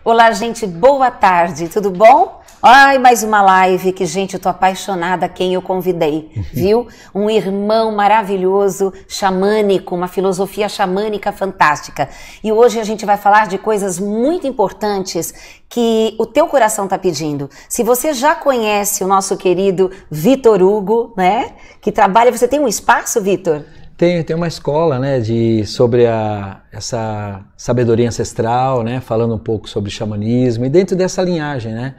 Olá, gente, boa tarde, tudo bom? Ai, mais uma live que, gente, eu tô apaixonada quem eu convidei, viu? Um irmão maravilhoso, xamânico, uma filosofia xamânica fantástica. E hoje a gente vai falar de coisas muito importantes que o teu coração tá pedindo. Se você já conhece o nosso querido Vitor Hugo, né? Que trabalha... Você tem um espaço, Vitor? Tem uma escola, né, sobre essa sabedoria ancestral, né, falando um pouco sobre xamanismo e dentro dessa linhagem, né,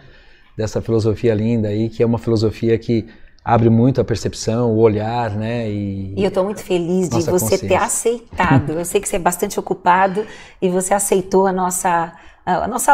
dessa filosofia linda aí, que é uma filosofia que abre muito a percepção, o olhar, né, e eu estou muito feliz de você ter aceitado. Eu sei que você é bastante ocupado e você aceitou a nossa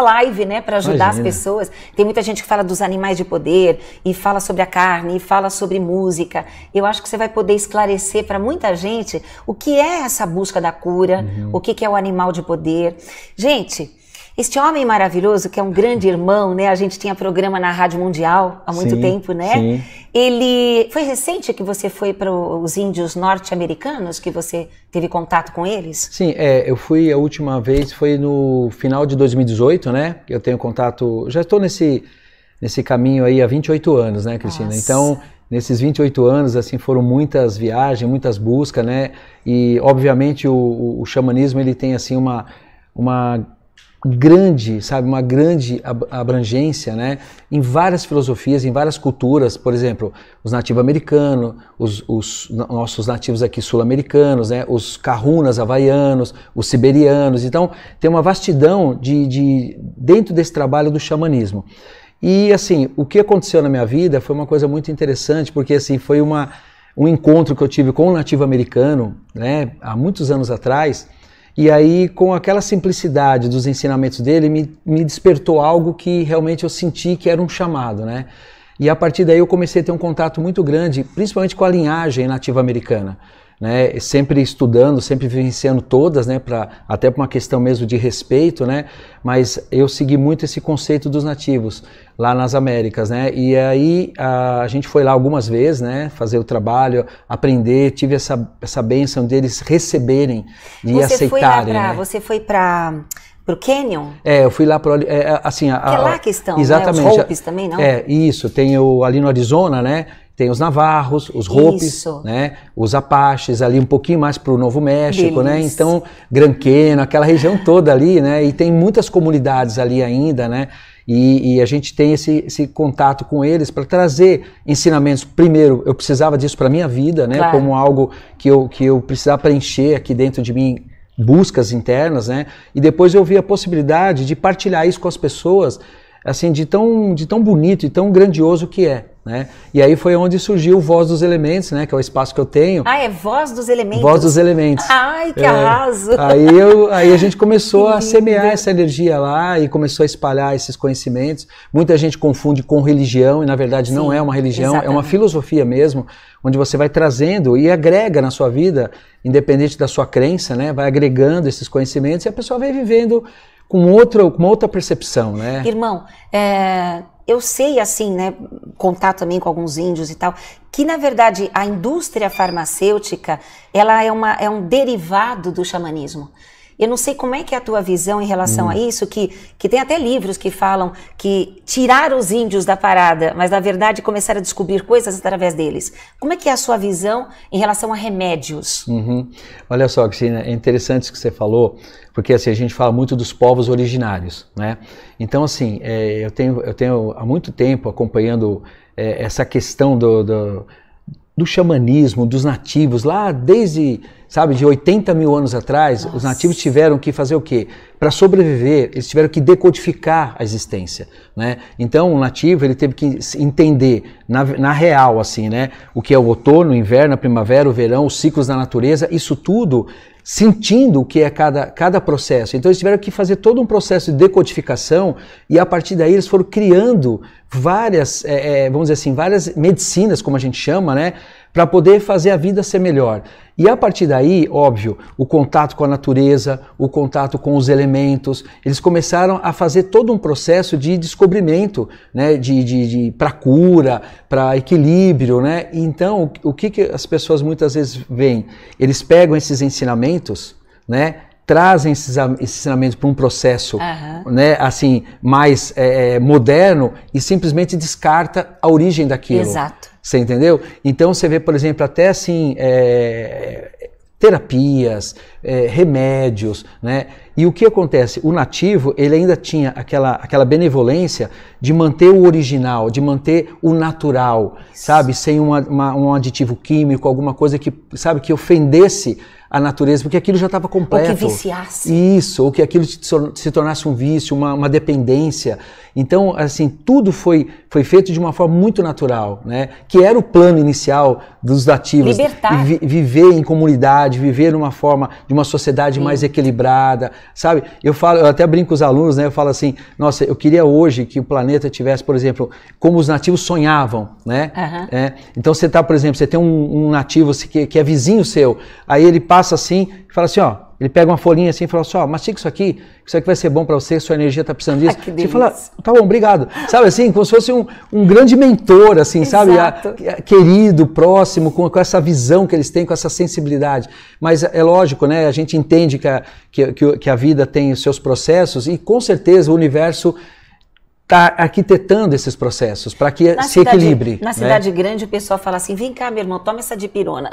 live, né, para ajudar as pessoas. Tem muita gente que fala dos animais de poder e fala sobre a carne e fala sobre música. Eu acho que você vai poder esclarecer para muita gente o que é essa busca da cura, o que é o animal de poder. Gente, este homem maravilhoso, que é um grande irmão, né? A gente tinha programa na Rádio Mundial há muito tempo, né? Sim. Ele... Foi recente que você foi para os índios norte-americanos, que você teve contato com eles? Sim, eu fui a última vez, foi no final de 2018, né? Eu tenho contato... Já estou nesse caminho aí há 28 anos, né, Cristina? Nossa. Então, nesses 28 anos, assim, foram muitas viagens, muitas buscas, né? E, obviamente, o xamanismo, ele tem, assim, uma grande, sabe, uma grande abrangência, né, em várias filosofias, em várias culturas. Por exemplo, os nativos-americanos, os nossos nativos aqui sul-americanos, né, os kahunas havaianos, os siberianos. Então, tem uma vastidão dentro desse trabalho do xamanismo. E, assim, o que aconteceu na minha vida foi uma coisa muito interessante, porque, assim, foi um encontro que eu tive com um nativo-americano, né, há muitos anos atrás. E aí, com aquela simplicidade dos ensinamentos dele, me despertou algo que realmente eu senti que era um chamado, né? E a partir daí eu comecei a ter um contato muito grande, principalmente com a linhagem nativa americana, né? Sempre estudando, sempre vivenciando todas, né? Até por uma questão mesmo de respeito, né? Mas eu segui muito esse conceito dos nativos lá nas Américas, né? E aí a gente foi lá algumas vezes, né? Fazer o trabalho, aprender, tive essa bênção deles receberem e aceitarem. Você foi para o Canyon? Eu fui lá para assim, que é lá que estão, exatamente, né? Os Hopis também, não? Isso, tem ali no Arizona, né? Tem os navarros, os Hopis, né? Os apaches, ali um pouquinho mais para o Novo México, né? Então, Gran Canyon, aquela região toda ali, né? E tem muitas comunidades ali ainda, né? E a gente tem esse contato com eles para trazer ensinamentos. Primeiro, eu precisava disso para a minha vida, né? Claro. Como algo que eu precisava preencher aqui dentro de mim, buscas internas, né? E depois eu vi a possibilidade de partilhar isso com as pessoas, assim, de tão bonito e tão grandioso que é, né? E aí foi onde surgiu o Voz dos Elementos, né? Que é o espaço que eu tenho. É Voz dos Elementos? Voz dos Elementos. Ai, que arraso! Aí a gente começou a semear essa energia lá e começou a espalhar esses conhecimentos. Muita gente confunde com religião e na verdade não é uma religião, exatamente. É uma filosofia mesmo, onde você vai trazendo e agrega na sua vida, independente da sua crença, né? Vai agregando esses conhecimentos e a pessoa vai vivendo com uma outra percepção, né? Irmão, eu sei, assim, né, contato também com alguns índios e tal, que na verdade a indústria farmacêutica, ela é um derivado do xamanismo. Eu não sei como é que é a tua visão em relação a isso, que tem até livros que falam que tiraram os índios da parada, mas na verdade começaram a descobrir coisas através deles. Como é que é a sua visão em relação a remédios? Olha só, Cristina, é interessante isso que você falou, porque assim, a gente fala muito dos povos originários, né? Então assim, eu tenho há muito tempo acompanhando essa questão do xamanismo, dos nativos, lá desde, sabe, de 80 mil anos atrás. Nossa. Os nativos tiveram que fazer o quê? Para sobreviver, eles tiveram que decodificar a existência, né? Então o nativo, ele teve que entender, na real, assim, né? O que é o outono, o inverno, a primavera, o verão, os ciclos da natureza, isso tudo sentindo o que é cada processo. Então eles tiveram que fazer todo um processo de decodificação e a partir daí eles foram criando várias, vamos dizer assim, várias medicinas, como a gente chama, né? para poder fazer a vida ser melhor. E a partir daí, óbvio, o contato com a natureza, o contato com os elementos, eles começaram a fazer todo um processo de descobrimento, né, para cura, para equilíbrio, né? Então, o que as pessoas muitas vezes veem? Eles pegam esses ensinamentos, né, trazem esses ensinamentos para um processo, né, assim, mais moderno e simplesmente descarta a origem daquilo. Exato. Você entendeu? Então você vê, por exemplo, até assim, terapias, remédios, né? E o que acontece? O nativo, ele ainda tinha aquela benevolência de manter o original, de manter o natural, sabe? Sem um aditivo químico, alguma coisa que, sabe, que ofendesse a natureza, porque aquilo já estava completo. Ou que viciasse. Isso, ou que aquilo se tornasse um vício, uma dependência. Então, assim, tudo foi feito de uma forma muito natural, né? Que era o plano inicial dos nativos. Libertar. Viver em comunidade, viver de uma sociedade mais equilibrada, sabe? Eu até brinco com os alunos, né? Eu falo assim, nossa, eu queria hoje que o planeta tivesse, por exemplo, como os nativos sonhavam, né? Então você tá, por exemplo, você tem um nativo que é vizinho seu, aí ele passa assim e fala assim, ó, ele pega uma folhinha assim e fala assim, ó, mastiga isso aqui vai ser bom para você, sua energia tá precisando disso. Você fala, tá bom, obrigado. Sabe assim, como se fosse um grande mentor, assim, sabe? Querido, próximo, com essa visão que eles têm, com essa sensibilidade. Mas é lógico, né? A gente entende que a vida tem os seus processos e com certeza o universo está arquitetando esses processos para que se equilibre. Na cidade grande o pessoal fala assim, vem cá meu irmão, toma essa dipirona.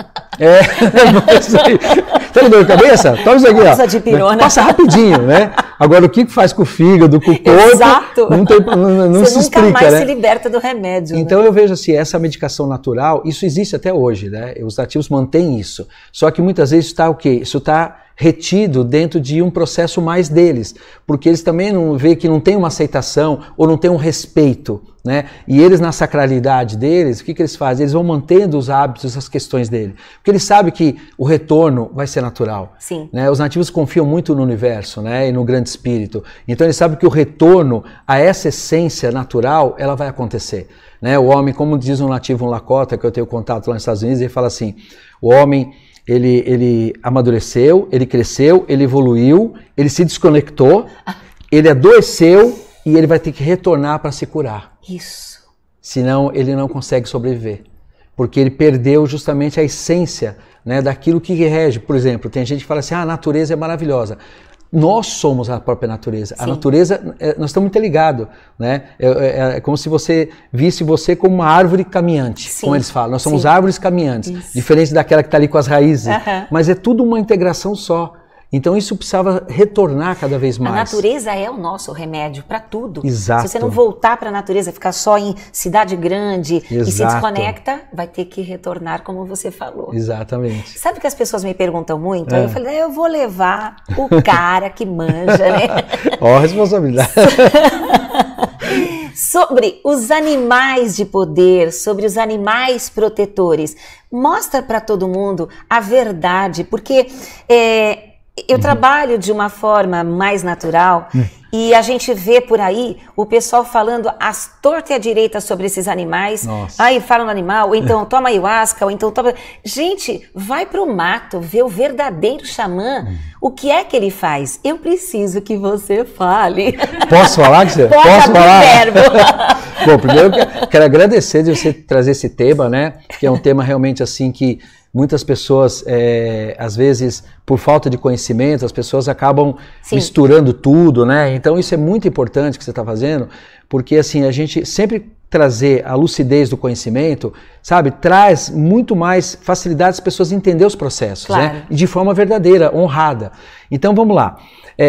Tá com dor de cabeça? Toma isso aqui, ó. Essa dipirona. Passa rapidinho, né? Agora o que faz com o fígado, com o corpo, exato. não se explica, nunca mais né? se liberta do remédio. Então eu vejo assim, essa medicação natural, isso existe até hoje, né? Os nativos mantêm isso. Só que muitas vezes está o quê? Isso está retido dentro de um processo mais deles, porque eles também não veem que não tem uma aceitação ou não tem um respeito, né? E eles na sacralidade deles, o que eles fazem? Eles vão mantendo os hábitos, as questões dele, porque eles sabem que o retorno vai ser natural. Sim. Né? Os nativos confiam muito no universo, né? E no grande espírito, então eles sabem que o retorno a essa essência natural, ela vai acontecer. Né? O homem, como diz um nativo, um Lakota, que eu tenho contato lá nos Estados Unidos, ele fala assim, o homem ele amadureceu, ele cresceu, ele evoluiu, ele se desconectou, ele adoeceu e ele vai ter que retornar para se curar. Isso. Senão ele não consegue sobreviver, porque ele perdeu justamente a essência, né, daquilo que rege. Por exemplo, tem gente que fala assim, a natureza é maravilhosa. Nós somos a própria natureza. Sim. A natureza, nós estamos interligados, né? É como se você visse você como uma árvore caminhante, sim, como eles falam. Nós somos árvores caminhantes, isso, diferente daquela que está ali com as raízes. Mas é tudo uma integração só. Então isso precisava retornar cada vez mais. A natureza é o nosso remédio para tudo. Exato. Se você não voltar para a natureza, ficar só em cidade grande, exato, e se desconecta, vai ter que retornar como você falou. Exatamente. Sabe que as pessoas me perguntam muito? Aí eu falei, eu vou levar o cara que manja, né? Ó, responsabilidade. Sobre os animais de poder, sobre os animais protetores. Mostra para todo mundo a verdade, porque eu trabalho de uma forma mais natural e a gente vê por aí o pessoal falando às torta e à direita sobre esses animais. Nossa. Aí falam no animal, ou então toma ayahuasca, ou então toma... Gente, vai pro mato, vê o verdadeiro xamã. O que é que ele faz? Eu preciso que você fale. Posso falar, Gisele? Posso falar? Bom, primeiro eu quero agradecer de você trazer esse tema, né? Que é um tema realmente assim que muitas pessoas, às vezes, por falta de conhecimento, as pessoas acabam sim, misturando tudo, né? Então isso é muito importante que você está fazendo, porque assim, a gente sempre trazer a lucidez do conhecimento, sabe, traz muito mais facilidade as pessoas entenderem os processos, claro, né? E de forma verdadeira, honrada. Então vamos lá.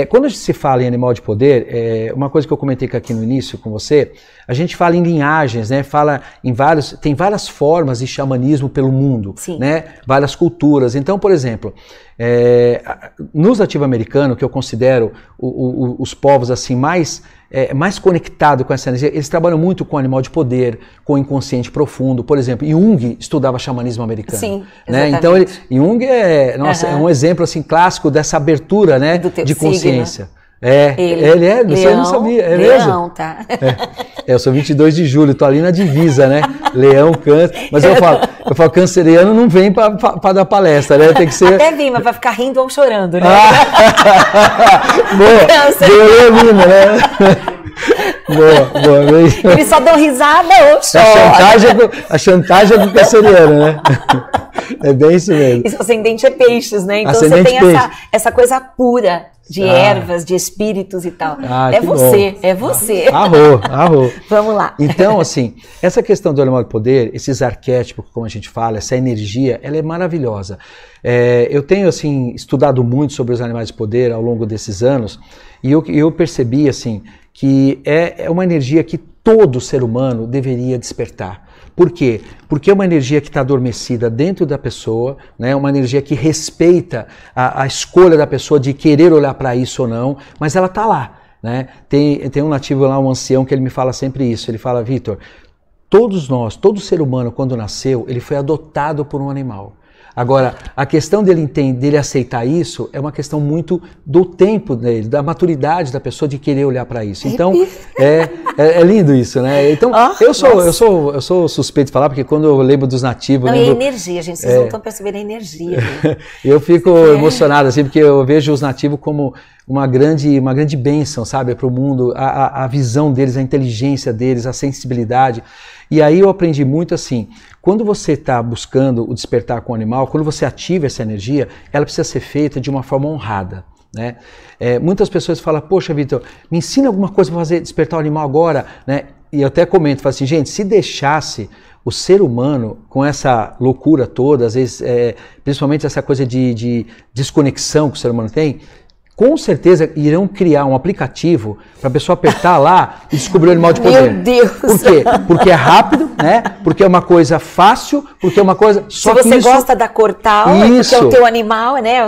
Quando se fala em animal de poder, uma coisa que eu comentei aqui no início com você, a gente fala em linhagens, né? Fala em tem várias formas de xamanismo pelo mundo, né? Várias culturas. Então, por exemplo, nos nativo-americanos, que eu considero os povos assim mais conectados com essa energia, eles trabalham muito com animal de poder, com o inconsciente profundo. Por exemplo, Jung estudava xamanismo americano. Sim, né? Então, Jung é um exemplo assim, clássico dessa abertura, né, de consciência. Ele é, você não sabia, é mesmo? Leão, tá. Eu sou 22 de julho, tô ali na divisa, né? Leão, câncer. Mas eu falo, canceriano não vem para dar palestra, né? Tem que ser... Até vem, mas vai ficar rindo ou chorando, né? Boa, Leonina, né? Boa. Eles só dão risada ou choram. A chantagem é do canceriano, né? É bem isso mesmo. E seu ascendente é peixes, né? Então ascendente você tem essa coisa pura de ervas, de espíritos e tal. É você. Arrou. Vamos lá. Então, assim, essa questão do animal de poder, esses arquétipos, como a gente fala, essa energia, ela é maravilhosa. Eu tenho, assim, estudado muito sobre os animais de poder ao longo desses anos e eu percebi, assim, que é uma energia que todo ser humano deveria despertar. Por quê? Porque é uma energia que está adormecida dentro da pessoa, né? Uma energia que respeita a escolha da pessoa de querer olhar para isso ou não, mas ela está lá, né? Tem um nativo lá, um ancião, que ele me fala sempre isso. Ele fala, Vitor, todos nós, todo ser humano, quando nasceu, ele foi adotado por um animal. Agora, a questão dele aceitar isso é uma questão muito do tempo dele, da maturidade da pessoa de querer olhar para isso. Então, é lindo isso, né? Então, eu sou suspeito de falar, porque quando eu lembro dos nativos... Não, é energia, gente, vocês não estão percebendo a energia. Eu fico emocionado, assim, porque eu vejo os nativos como uma grande bênção, sabe, para o mundo, a visão deles, a inteligência deles, a sensibilidade. E aí eu aprendi muito assim, quando você está buscando o despertar com o animal, quando você ativa essa energia, ela precisa ser feita de uma forma honrada, né? Muitas pessoas falam, poxa, Vitor, me ensina alguma coisa para fazer despertar o animal agora, né? E eu até comento, falo assim, gente, se deixasse o ser humano com essa loucura toda, às vezes, principalmente essa coisa de desconexão que o ser humano tem, com certeza irão criar um aplicativo para a pessoa apertar lá e descobrir o animal de poder. Meu Deus! Por quê? Porque é rápido, né? Porque é uma coisa fácil, porque é uma coisa... Se você gosta da cor tal, porque é o teu animal, né?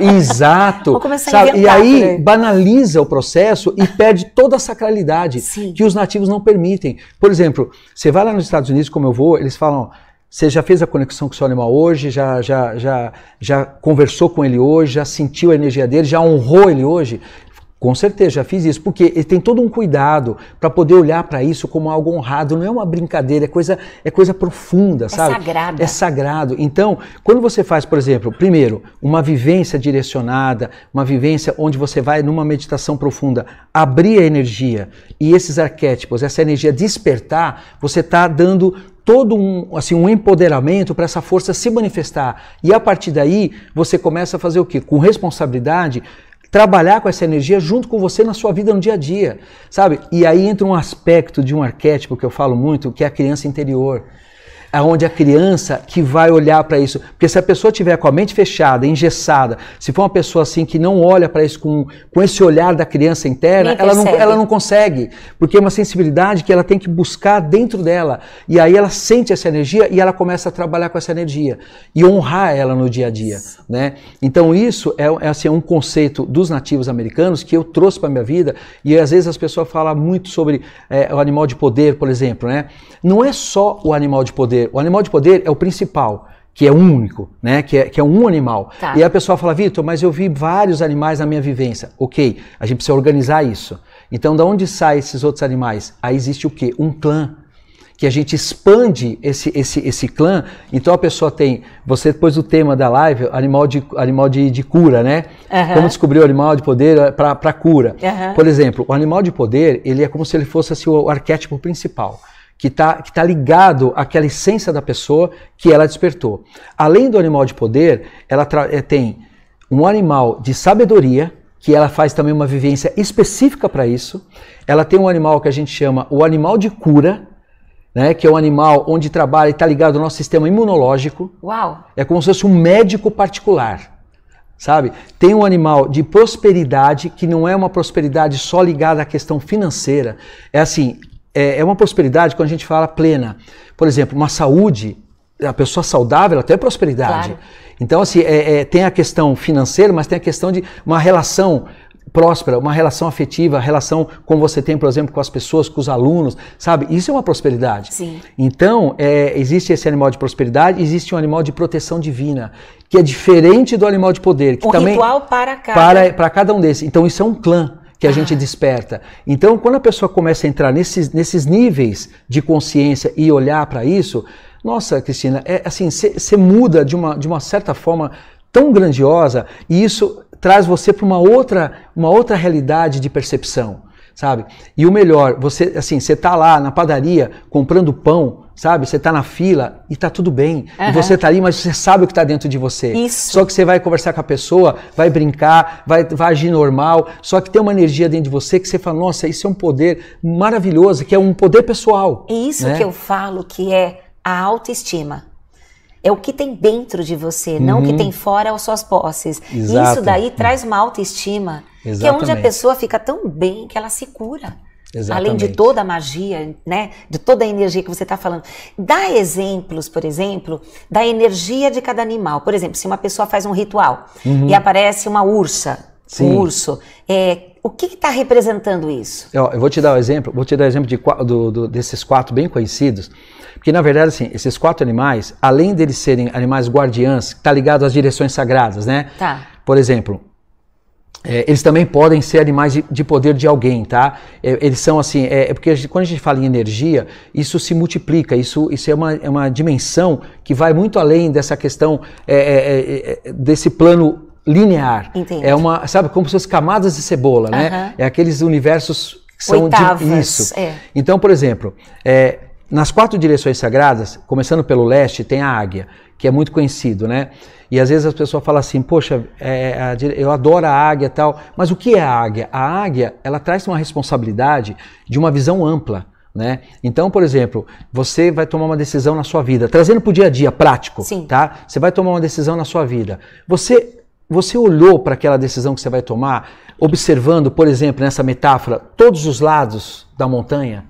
Exato. Vou começar a inventar, e aí banaliza o processo e perde toda a sacralidade que os nativos não permitem. Por exemplo, você vai lá nos Estados Unidos, como eu vou, eles falam... Você já fez a conexão com o seu animal hoje, já conversou com ele hoje, já sentiu a energia dele, já honrou ele hoje? Com certeza, já fiz isso, porque ele tem todo um cuidado para poder olhar para isso como algo honrado, não é uma brincadeira, é coisa profunda, sabe? É sagrado. Então, quando você faz, por exemplo, primeiro, uma vivência direcionada, uma vivência onde você vai numa meditação profunda, abrir a energia e esses arquétipos, essa energia despertar, você está dando todo um empoderamento para essa força se manifestar. E a partir daí, você começa a fazer o quê? Com responsabilidade, trabalhar com essa energia junto com você na sua vida no dia a dia, sabe? E aí entra um aspecto de um arquétipo que eu falo muito, que é a criança interior. Onde a criança que vai olhar para isso, porque se a pessoa tiver com a mente fechada, engessada, se for uma pessoa assim que não olha para isso com esse olhar da criança interna, ela não consegue, porque é uma sensibilidade que ela tem que buscar dentro dela, e aí ela sente essa energia e ela começa a trabalhar com essa energia e honrar ela no dia a dia, né? Então isso é um conceito dos nativos americanos que eu trouxe para a minha vida, e às vezes as pessoas falam muito sobre o animal de poder, por exemplo, né? Não é só o animal de poder. O animal de poder é o principal, que é único, né? Que é um animal. Tá. E a pessoa fala, Vitor, mas eu vi vários animais na minha vivência. Ok, a gente precisa organizar isso. Então, da onde saem esses outros animais? Aí existe o quê? Um clã. Que a gente expande esse clã. Então a pessoa tem, você depois do tema da live, animal de cura, né? Como descobrir o animal de poder para cura. Por exemplo, o animal de poder, ele é como se ele fosse assim, o arquétipo principal. Que tá ligado àquela essência da pessoa que ela despertou. Além do animal de poder, ela tem um animal de sabedoria, que ela faz também uma vivência específica para isso. Ela tem um animal que a gente chama o animal de cura, né, que é um animal onde trabalha e está ligado ao nosso sistema imunológico. Uau! É como se fosse um médico particular. Sabe? Tem um animal de prosperidade, que não é uma prosperidade só ligada à questão financeira. É assim... É uma prosperidade quando a gente fala plena. Por exemplo, uma saúde, a pessoa saudável, ela tem prosperidade. Claro. Então, assim, tem a questão financeira, mas tem a questão de uma relação próspera, uma relação afetiva, a relação como você tem, por exemplo, com as pessoas, com os alunos, sabe? Isso é uma prosperidade. Sim. Então, existe esse animal de prosperidade, existe um animal de proteção divina, que é diferente do animal de poder. Que também, ritual para cada um desses. Então, isso é um clã. que a gente desperta. Então, quando a pessoa começa a entrar nesses níveis de consciência e olhar para isso, nossa, Cristina, assim, você muda de uma certa forma tão grandiosa, e isso traz você para uma outra realidade de percepção, sabe? E o melhor, você tá lá na padaria comprando pão, sabe? Você tá na fila e tá tudo bem. E você tá ali, mas você sabe o que tá dentro de você. Isso. Só que você vai conversar com a pessoa, vai brincar, vai agir normal, só que tem uma energia dentro de você que você fala, nossa, isso é um poder maravilhoso, que é um poder pessoal. É isso, né? que eu falo que é a autoestima. É o que tem dentro de você, não o que tem fora ou suas posses. Exato. Isso daí traz uma autoestima, Exatamente. que é onde a pessoa fica tão bem que ela se cura. Exatamente. Além de toda a magia, né? De toda a energia que você está falando. Dá exemplos, por exemplo, da energia de cada animal. Por exemplo, se uma pessoa faz um ritual e aparece uma ursa, um urso, o que está representando isso? Eu vou te dar um exemplo, desses 4 bem conhecidos, porque na verdade assim, esses 4 animais, além deles serem animais guardiãs, que está ligado às direções sagradas, né? Tá. Por exemplo, eles também podem ser animais de poder de alguém, tá? Eles são assim, porque quando a gente fala em energia, isso se multiplica, isso é uma dimensão que vai muito além dessa questão, desse plano linear. Entendi. Sabe, como se fossem camadas de cebola, né? É aqueles universos que são oitavas, isso. Então, por exemplo, nas 4 direções sagradas, começando pelo leste, tem a águia, que é muito conhecido, né? E às vezes as pessoas falam assim, poxa, eu adoro a águia e tal, mas o que é a águia? A águia, ela traz uma responsabilidade de uma visão ampla, né? Então, por exemplo, você vai tomar uma decisão na sua vida, trazendo para o dia a dia, prático, tá? Você vai tomar uma decisão na sua vida. Você olhou para aquela decisão que você vai tomar, observando, por exemplo, nessa metáfora, todos os lados da montanha?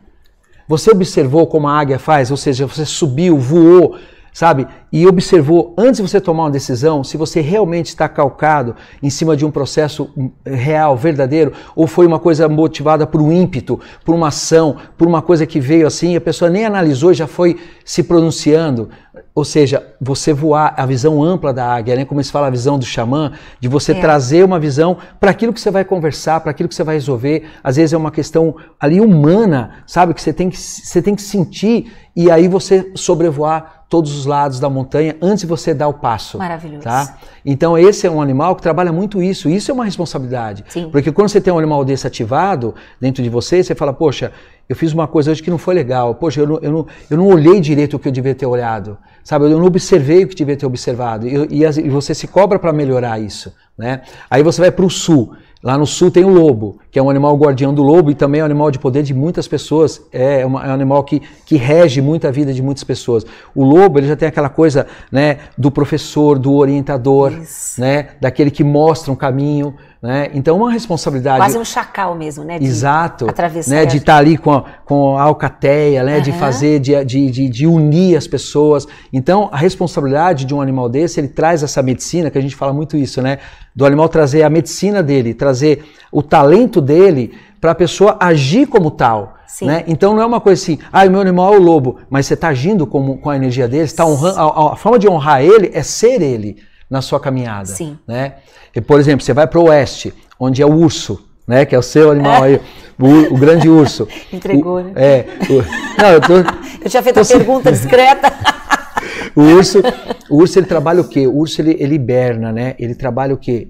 Você observou como a águia faz, ou seja, você subiu, voou, sabe? E observou, antes de você tomar uma decisão, se você realmente está calcado em cima de um processo real, verdadeiro, ou foi uma coisa motivada por um ímpeto, por uma ação, por uma coisa que veio assim, e a pessoa nem analisou e já foi se pronunciando. Ou seja, você voar a visão ampla da águia, né? Como se fala a visão do xamã, de você trazer uma visão para aquilo que você vai conversar, para aquilo que você vai resolver. Às vezes é uma questão ali humana, sabe? Que você tem que sentir, e aí você sobrevoar todos os lados da montanha antes de você dar o passo. Maravilhoso. Tá? Então esse é um animal que trabalha muito isso. Isso é uma responsabilidade. Sim. Porque quando você tem um animal desse ativado dentro de você, você fala, poxa, eu fiz uma coisa hoje que não foi legal. Poxa, eu não olhei direito o que eu devia ter olhado. Sabe? Eu não observei o que devia ter observado. E você se cobra para melhorar isso. Né? Aí você vai para o sul. Lá no sul tem o lobo, que é um animal guardião do lobo e também é um animal de poder de muitas pessoas. É um animal que rege muito a vida de muitas pessoas. O lobo, ele já tem aquela coisa, né, do professor, do orientador, né, daquele que mostra um caminho. Né? Então, uma responsabilidade... Quase um chacal mesmo, né? Exato. Atravessar. Né? De estar ali com a alcateia, né? De fazer, de unir as pessoas. Então, a responsabilidade de um animal desse, ele traz essa medicina, que a gente fala muito isso, né? Do animal trazer a medicina dele, trazer o talento dele para a pessoa agir como tal. Né? Então não é uma coisa assim, o meu animal é o lobo, mas você está agindo com a energia dele, está honrando, a forma de honrar ele é ser ele na sua caminhada. Sim. Né? E, por exemplo, você vai para o oeste, onde é o urso, né? Que é o seu animal aí, o grande urso. Entregou, né? Eu tinha feito a pergunta discreta. O urso ele trabalha o quê? O urso ele hiberna, né? Ele trabalha o quê?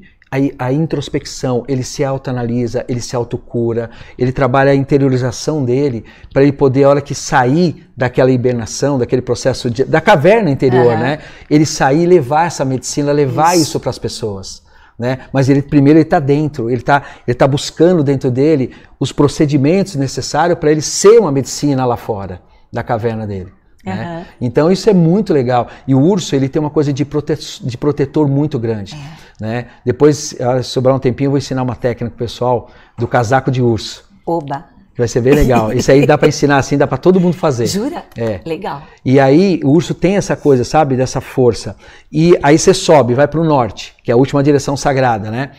A introspecção, ele se autoanalisa, ele se autocura, ele trabalha a interiorização dele para ele poder, a hora que sair daquela hibernação, daquele processo da caverna interior, né? Ele sair e levar essa medicina, levar isso para as pessoas. Né? Mas primeiro ele está dentro, ele tá buscando dentro dele os procedimentos necessários para ele ser uma medicina lá fora da caverna dele. Né? Então isso é muito legal. E o urso, ele tem uma coisa de protetor muito grande. Né? Depois, se sobrar um tempinho, eu vou ensinar uma técnica pro pessoal do casaco de urso. Oba! Vai ser bem legal. Isso aí dá para ensinar assim, dá para todo mundo fazer. Jura? Legal. E aí o urso tem essa coisa, sabe, dessa força. E aí você sobe, vai para o norte, que é a última direção sagrada, né?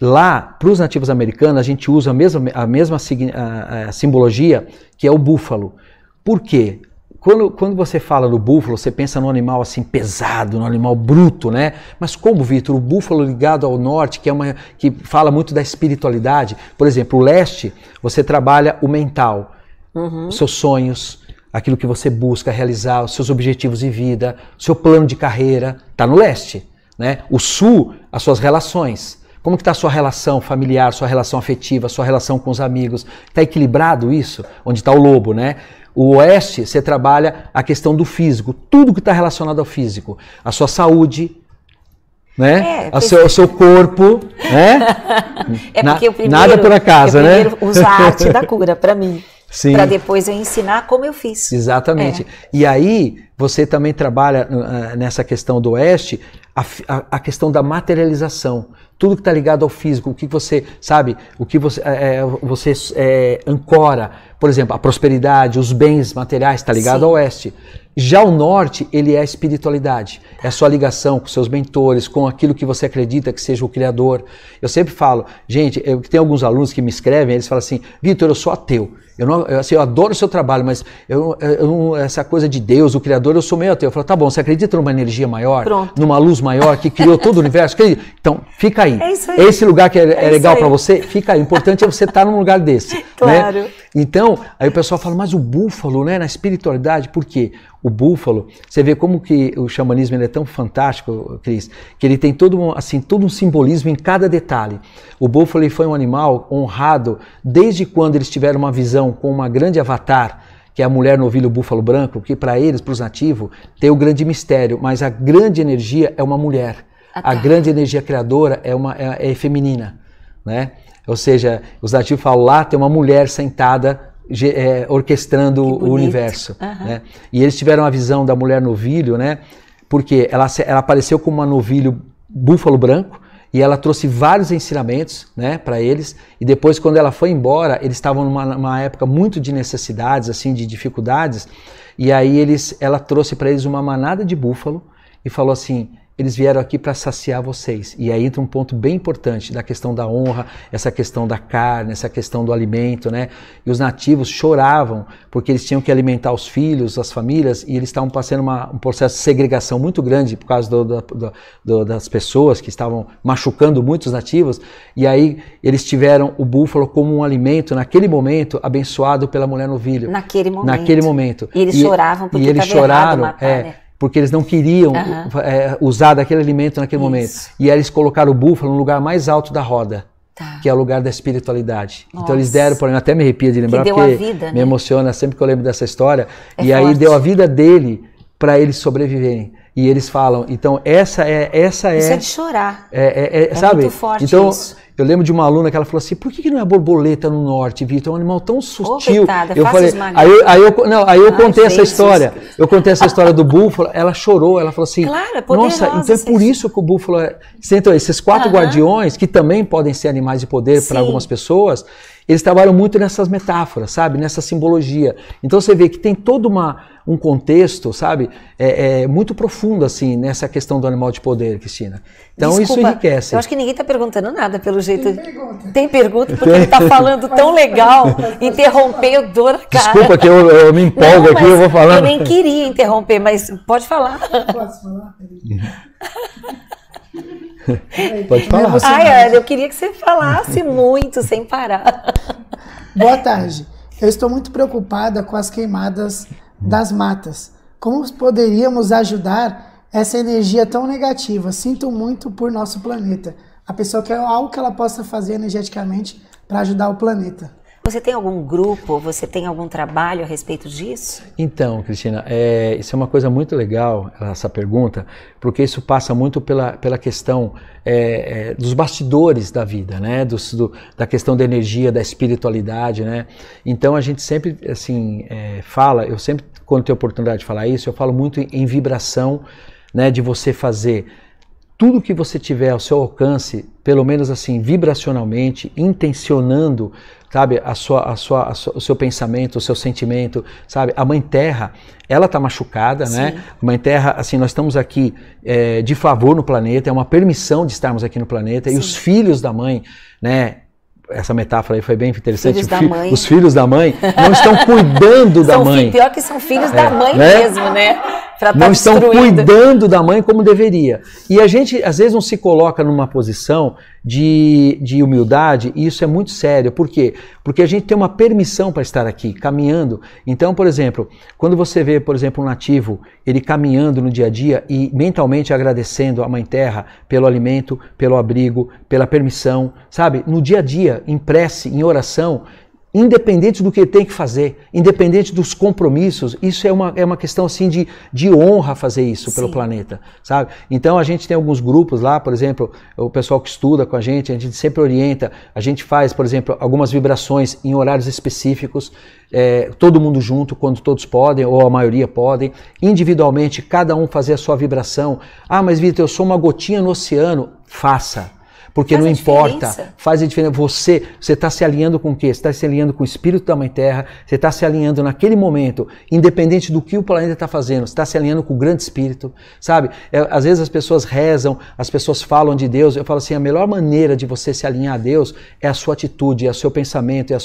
Lá, para os nativos americanos, a gente usa a mesma simbologia, que é o búfalo. Por quê? quando você fala do búfalo, você pensa num animal assim pesado, num animal bruto, né? Mas como, Vitor, o búfalo ligado ao norte, que fala muito da espiritualidade, por exemplo, o leste, você trabalha o mental, os seus sonhos, aquilo que você busca realizar, os seus objetivos de vida, o seu plano de carreira, está no leste, né? O sul, as suas relações. Como que está a sua relação familiar, sua relação afetiva, sua relação com os amigos? Está equilibrado isso? Onde está o lobo, né? O oeste, você trabalha a questão do físico, tudo que está relacionado ao físico. A sua saúde, né? O seu corpo, né? Porque o primeiro, nada por acaso, né? Usa a arte da cura para mim. Para depois eu ensinar como eu fiz. Exatamente. E aí, você também trabalha nessa questão do oeste, a questão da materialização. Tudo que está ligado ao físico, o que você, sabe, o que você ancora, por exemplo, a prosperidade, os bens materiais, está ligado ao oeste. Já o norte, ele é a espiritualidade, é a sua ligação com seus mentores, com aquilo que você acredita que seja o Criador. Eu sempre falo, gente, tem alguns alunos que me escrevem, eles falam assim, Vitor, eu sou ateu. Eu adoro o seu trabalho, mas essa coisa de Deus, o Criador, eu sou meio ateu. Eu falo, tá bom, você acredita numa energia maior? Pronto. Numa luz maior que criou todo o universo? Então, fica aí. É isso aí. Esse lugar que é legal para você, fica aí. O importante é você estar num lugar desse. Claro. Né? Então, aí o pessoal fala, mas o búfalo, né, na espiritualidade, por quê? O búfalo, você vê como que o xamanismo ele é tão fantástico, Cris, que ele tem todo um simbolismo em cada detalhe. O búfalo ele foi um animal honrado desde quando eles tiveram uma visão com uma grande avatar, que é a mulher novilho búfalo branco, que para eles, para os nativos, tem o grande mistério, mas a grande energia é uma mulher. A grande energia criadora é feminina, né? Ou seja, os nativos falam lá, tem uma mulher sentada orquestrando o universo. Né? E eles tiveram a visão da mulher novilho, né? Porque ela apareceu como uma novilho búfalo branco e ela trouxe vários ensinamentos, né, para eles. E depois, quando ela foi embora, eles estavam numa época muito de necessidades, assim, de dificuldades. E aí ela trouxe para eles uma manada de búfalo e falou assim, eles vieram aqui para saciar vocês. E aí entra um ponto bem importante da questão da honra, essa questão da carne, essa questão do alimento, né? E os nativos choravam porque eles tinham que alimentar os filhos, as famílias, e eles estavam passando um processo de segregação muito grande por causa das pessoas que estavam machucando muito os nativos. E aí eles tiveram o búfalo como um alimento, naquele momento, abençoado pela mulher novilho. Naquele momento. E eles choravam porque estava errado matar, né? Porque eles não queriam usar daquele alimento naquele momento. E aí eles colocaram o búfalo no lugar mais alto da roda, que é o lugar da espiritualidade. Nossa. Então eles deram, até me arrepia de lembrar, porque vida, me emociona sempre que eu lembro dessa história. E aí deu a vida dele para eles sobreviverem. E eles falam, então essa é... Isso é de chorar. Sabe? Muito forte então, isso. Eu lembro de uma aluna que ela falou assim, por que não é borboleta no norte, Vitor? É um animal tão sutil. Coitada, eu falei, aí eu contei essa história. Eu contei essa história do búfalo, ela chorou, ela falou assim, claro, nossa, então é por isso que o búfalo Então, esses 4 guardiões, que também podem ser animais de poder para algumas pessoas, eles trabalham muito nessas metáforas, sabe? Nessa simbologia. Então você vê que tem todo um contexto, sabe? Muito profundo, assim, nessa questão do animal de poder, Cristina. Então Desculpa, isso enriquece. Eu acho que ninguém está perguntando nada, pelo jeito. Tem pergunta, porque ele está falando tão legal. Interromper, eu dou a cara. Desculpa que eu me empolgo aqui, eu vou falando. Eu nem queria interromper, mas pode falar. Posso falar? Pode falar. Ana, eu queria que você falasse muito, sem parar. Boa tarde. Eu estou muito preocupada com as queimadas das matas. Como poderíamos ajudar essa energia tão negativa? Sinto muito por nosso planeta. A pessoa quer algo que ela possa fazer energeticamente para ajudar o planeta. Você tem algum grupo, você tem algum trabalho a respeito disso? Então, Cristina, isso é uma coisa muito legal, essa pergunta, porque isso passa muito pela questão dos bastidores da vida, né? Da questão da energia, da espiritualidade, né? Então a gente sempre, assim, fala, eu sempre, quando tenho oportunidade de falar isso, eu falo muito em vibração, né? De você fazer tudo que você tiver ao seu alcance, pelo menos assim, vibracionalmente, intencionando, sabe, o seu pensamento, o seu sentimento, sabe? A Mãe Terra, ela está machucada, sim, né? A Mãe Terra, assim, nós estamos aqui de favor no planeta, é uma permissão de estarmos aqui no planeta, sim, e os filhos da Mãe, né? essa metáfora aí foi bem interessante. Filhos da mãe. Os filhos da mãe não estão cuidando da mãe. Pior que são filhos da mãe mesmo, né? Não estão cuidando da mãe como deveria. E a gente, às vezes, não se coloca numa posição de humildade, e isso é muito sério. Por quê? Porque a gente tem uma permissão para estar aqui, caminhando. Então, por exemplo, quando você vê, por exemplo, um nativo, ele caminhando no dia a dia e mentalmente agradecendo a Mãe Terra pelo alimento, pelo abrigo, pela permissão, sabe? No dia a dia, em prece, em oração, independente do que ele tem que fazer, independente dos compromissos, isso é uma questão assim de honra fazer isso pelo planeta, sabe? Então a gente tem alguns grupos lá, por exemplo, o pessoal que estuda com a gente sempre orienta, a gente faz, por exemplo, algumas vibrações em horários específicos, todo mundo junto, quando todos podem, ou a maioria podem, individualmente, cada um fazer a sua vibração. Ah, mas Vitor, eu sou uma gotinha no oceano, faça. Porque não importa, faz a diferença. Você está se alinhando com o quê? Você está se alinhando com o espírito da Mãe Terra, você está se alinhando naquele momento, independente do que o planeta está fazendo, você está se alinhando com o grande espírito, sabe? Às vezes as pessoas rezam, as pessoas falam de Deus, eu falo assim, a melhor maneira de você se alinhar a Deus é a sua atitude, é o seu pensamento, é a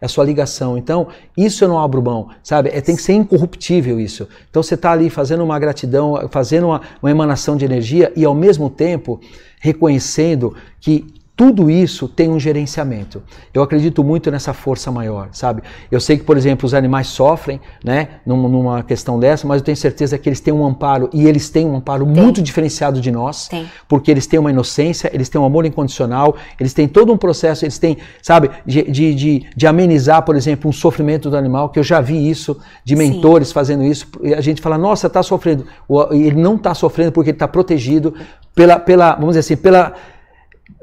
sua ligação. Então, isso eu não abro mão, sabe? Tem que ser incorruptível isso. Então você está ali fazendo uma gratidão, fazendo uma emanação de energia e ao mesmo tempo reconhecendo que tudo isso tem um gerenciamento. Eu acredito muito nessa força maior, sabe? Eu sei que, por exemplo, os animais sofrem, né, numa questão dessa, mas eu tenho certeza que eles têm um amparo, e eles têm um amparo muito diferenciado de nós, porque eles têm uma inocência, eles têm um amor incondicional, eles têm todo um processo, eles têm, sabe, de amenizar, por exemplo, um sofrimento do animal, que eu já vi isso, de mentores fazendo isso, e a gente fala, nossa, está sofrendo, e ele não está sofrendo porque ele está protegido vamos dizer assim,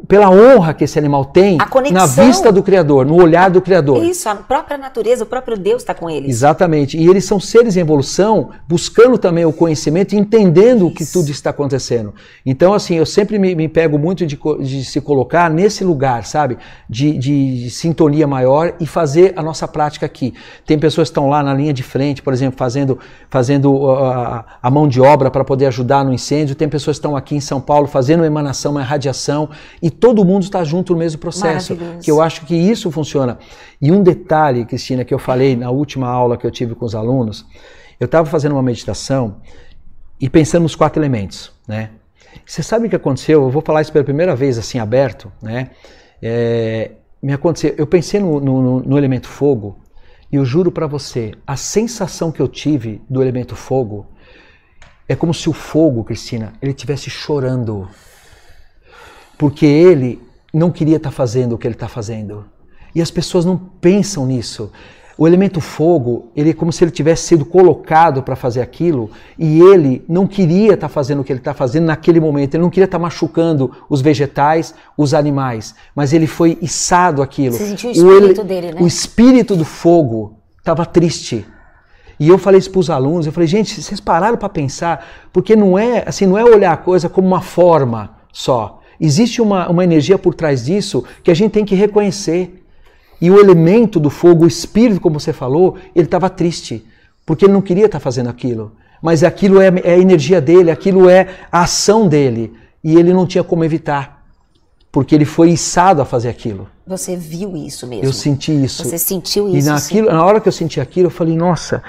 pela honra que esse animal tem na vista do Criador, no olhar do Criador. Isso, a própria natureza, o próprio Deus está com eles. Exatamente. E eles são seres em evolução, buscando também o conhecimento e entendendo o que tudo está acontecendo. Então, assim, eu sempre me pego muito de se colocar nesse lugar, sabe? De sintonia maior e fazer a nossa prática aqui. Tem pessoas que estão lá na linha de frente, por exemplo, fazendo a mão de obra para poder ajudar no incêndio. Tem pessoas que estão aqui em São Paulo fazendo uma emanação, uma irradiação, e todo mundo está junto no mesmo processo, que eu acho que isso funciona. E um detalhe, Cristina, que eu falei na última aula que eu tive com os alunos, eu estava fazendo uma meditação e pensando nos 4 elementos, né? Você sabe o que aconteceu? Eu vou falar isso pela primeira vez assim, aberto, né? Me aconteceu, eu pensei no elemento fogo, e eu juro para você, a sensação que eu tive do elemento fogo é como se o fogo, Cristina, ele estivesse chorando. Porque ele não queria estar fazendo o que ele está fazendo. E as pessoas não pensam nisso. O elemento fogo, ele é como se ele tivesse sido colocado para fazer aquilo, e ele não queria estar fazendo o que ele está fazendo naquele momento. Ele não queria estar machucando os vegetais, os animais, mas ele foi içado aquilo. Você sentiu o espírito dele, né? O espírito do fogo estava triste. E eu falei isso para os alunos, eu falei, gente, vocês pararam para pensar, porque não é olhar a coisa como uma forma só. Existe uma energia por trás disso que a gente tem que reconhecer. E o elemento do fogo, o espírito, como você falou, ele estava triste, porque ele não queria estar fazendo aquilo. Mas aquilo é a energia dele, aquilo é a ação dele. E ele não tinha como evitar, porque ele foi içado a fazer aquilo. Você viu isso mesmo? Eu senti isso. Você sentiu isso? E na hora que eu senti aquilo, eu falei, nossa,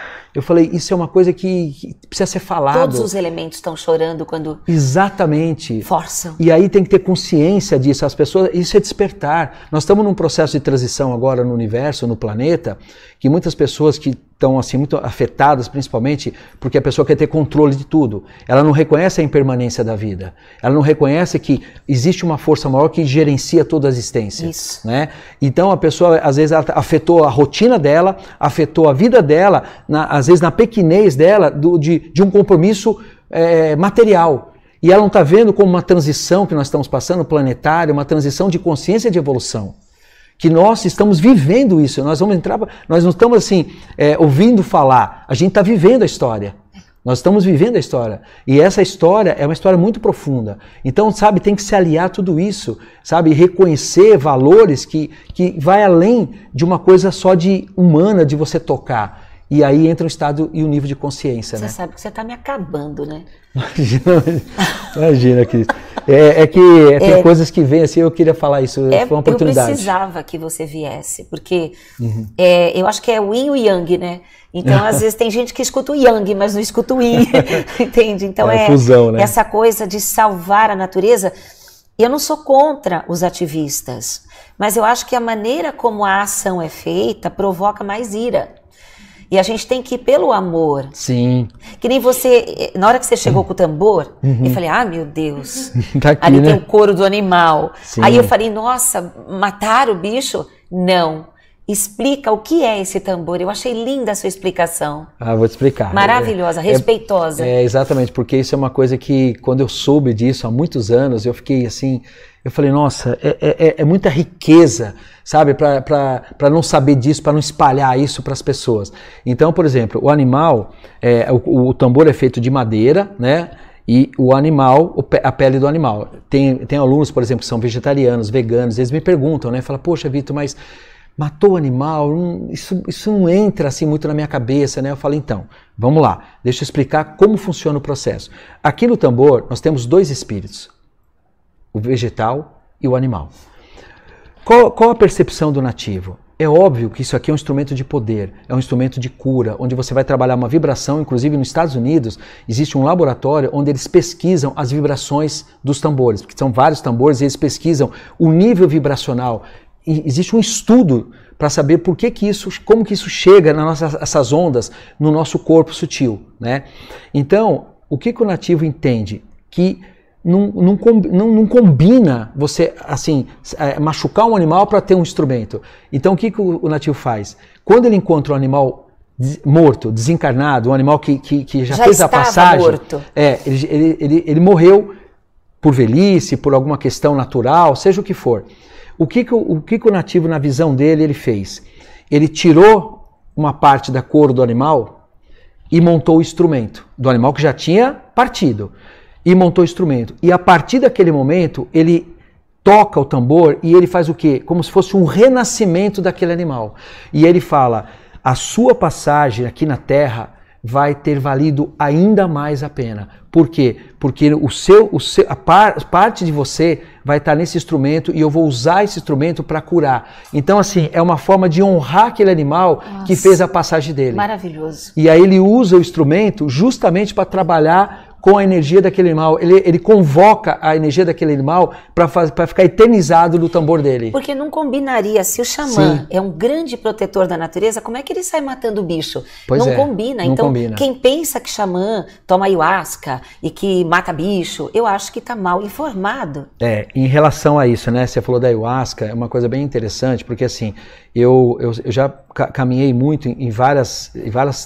isso é uma coisa que precisa ser falado. Todos os elementos estão chorando quando... Exatamente. Forçam. E aí tem que ter consciência disso. As pessoas, isso é despertar. Nós estamos num processo de transição agora no universo, no planeta, que muitas pessoas que estão assim muito afetadas, principalmente porque a pessoa quer ter controle de tudo. Ela não reconhece a impermanência da vida. Ela não reconhece que existe uma força maior que gerencia toda a existência. Isso. Né? Então a pessoa, às vezes, ela afetou a rotina dela, afetou a vida dela, às vezes na pequenez dela, de um compromisso material. E ela não está vendo como uma transição que nós estamos passando, planetária, uma transição de consciência de evolução. Que nós estamos vivendo isso, nós não estamos assim, ouvindo falar, a gente está vivendo a história. Nós estamos vivendo a história. E essa história é uma história muito profunda. Então, sabe, tem que se aliar tudo isso, sabe, reconhecer valores que vai além de uma coisa só de humana, de você tocar. E aí entra o estado e o nível de consciência, né? Você sabe que você está me acabando, né? Imagina, Cris. Tem coisas que vêm assim, eu queria falar isso, foi uma oportunidade. Eu precisava que você viesse, porque eu acho que é o yin e o yang, né? Então, às vezes, tem gente que escuta o yang, mas não escuta o yin, entende? Então, fusão, né? Essa coisa de salvar a natureza. Eu não sou contra os ativistas, mas eu acho que a maneira como a ação é feita provoca mais ira. E a gente tem que ir pelo amor. Sim. Que nem você, na hora que você chegou com o tambor, eu falei, meu Deus, tá aqui, ali né? tem o couro do animal. Sim. Aí eu falei, nossa, mataram o bicho? Não. Explica o que é esse tambor. Eu achei linda a sua explicação. Vou te explicar. Maravilhosa, respeitosa. Exatamente, porque isso é uma coisa que quando eu soube disso há muitos anos, eu fiquei assim, eu falei, nossa, é muita riqueza, sabe, para não saber disso, para não espalhar isso para as pessoas. Então, por exemplo, o animal, o tambor é feito de madeira, né? E o animal, a pele do animal. Tem alunos, por exemplo, que são vegetarianos, veganos, eles me perguntam, né? Falam, poxa, Vitor, mas matou o animal, isso não entra assim muito na minha cabeça, né? Eu falo, então, vamos lá, deixa eu explicar como funciona o processo. Aqui no tambor, nós temos dois espíritos, o vegetal e o animal. Qual a percepção do nativo? É óbvio que isso aqui é um instrumento de poder, é um instrumento de cura, onde você vai trabalhar uma vibração, inclusive nos Estados Unidos, existe um laboratório onde eles pesquisam as vibrações dos tambores, porque são vários tambores e eles pesquisam o nível vibracional. Existe um estudo para saber como que isso chega essas ondas no nosso corpo sutil, né? Então, o que o nativo entende? Que não combina você assim machucar um animal para ter um instrumento. Então, o que o nativo faz? Quando ele encontra um animal morto, desencarnado, um animal que já fez a passagem, morto. Ele morreu por velhice, por alguma questão natural, seja o que for. O que o nativo, na visão dele, ele fez? Ele tirou uma parte da couro do animal e montou o instrumento do animal que já tinha partido. E montou o instrumento. E a partir daquele momento, ele toca o tambor e ele faz o quê? Como se fosse um renascimento daquele animal. E ele fala, a sua passagem aqui na Terra vai ter valido ainda mais a pena. Por quê? Porque a parte de você vai estar nesse instrumento e eu vou usar esse instrumento para curar. Então, assim, é uma forma de honrar aquele animal que fez a passagem dele. Maravilhoso. E aí ele usa o instrumento justamente para trabalhar com a energia daquele animal. Ele convoca a energia daquele animal para ficar eternizado no tambor dele. Porque não combinaria, se o xamã é um grande protetor da natureza, como é que ele sai matando o bicho? Não combina. Então, quem pensa que xamã toma ayahuasca e que mata bicho, eu acho que está mal informado. Em relação a isso, né? Você falou da ayahuasca, é uma coisa bem interessante, porque assim, eu já caminhei muito em várias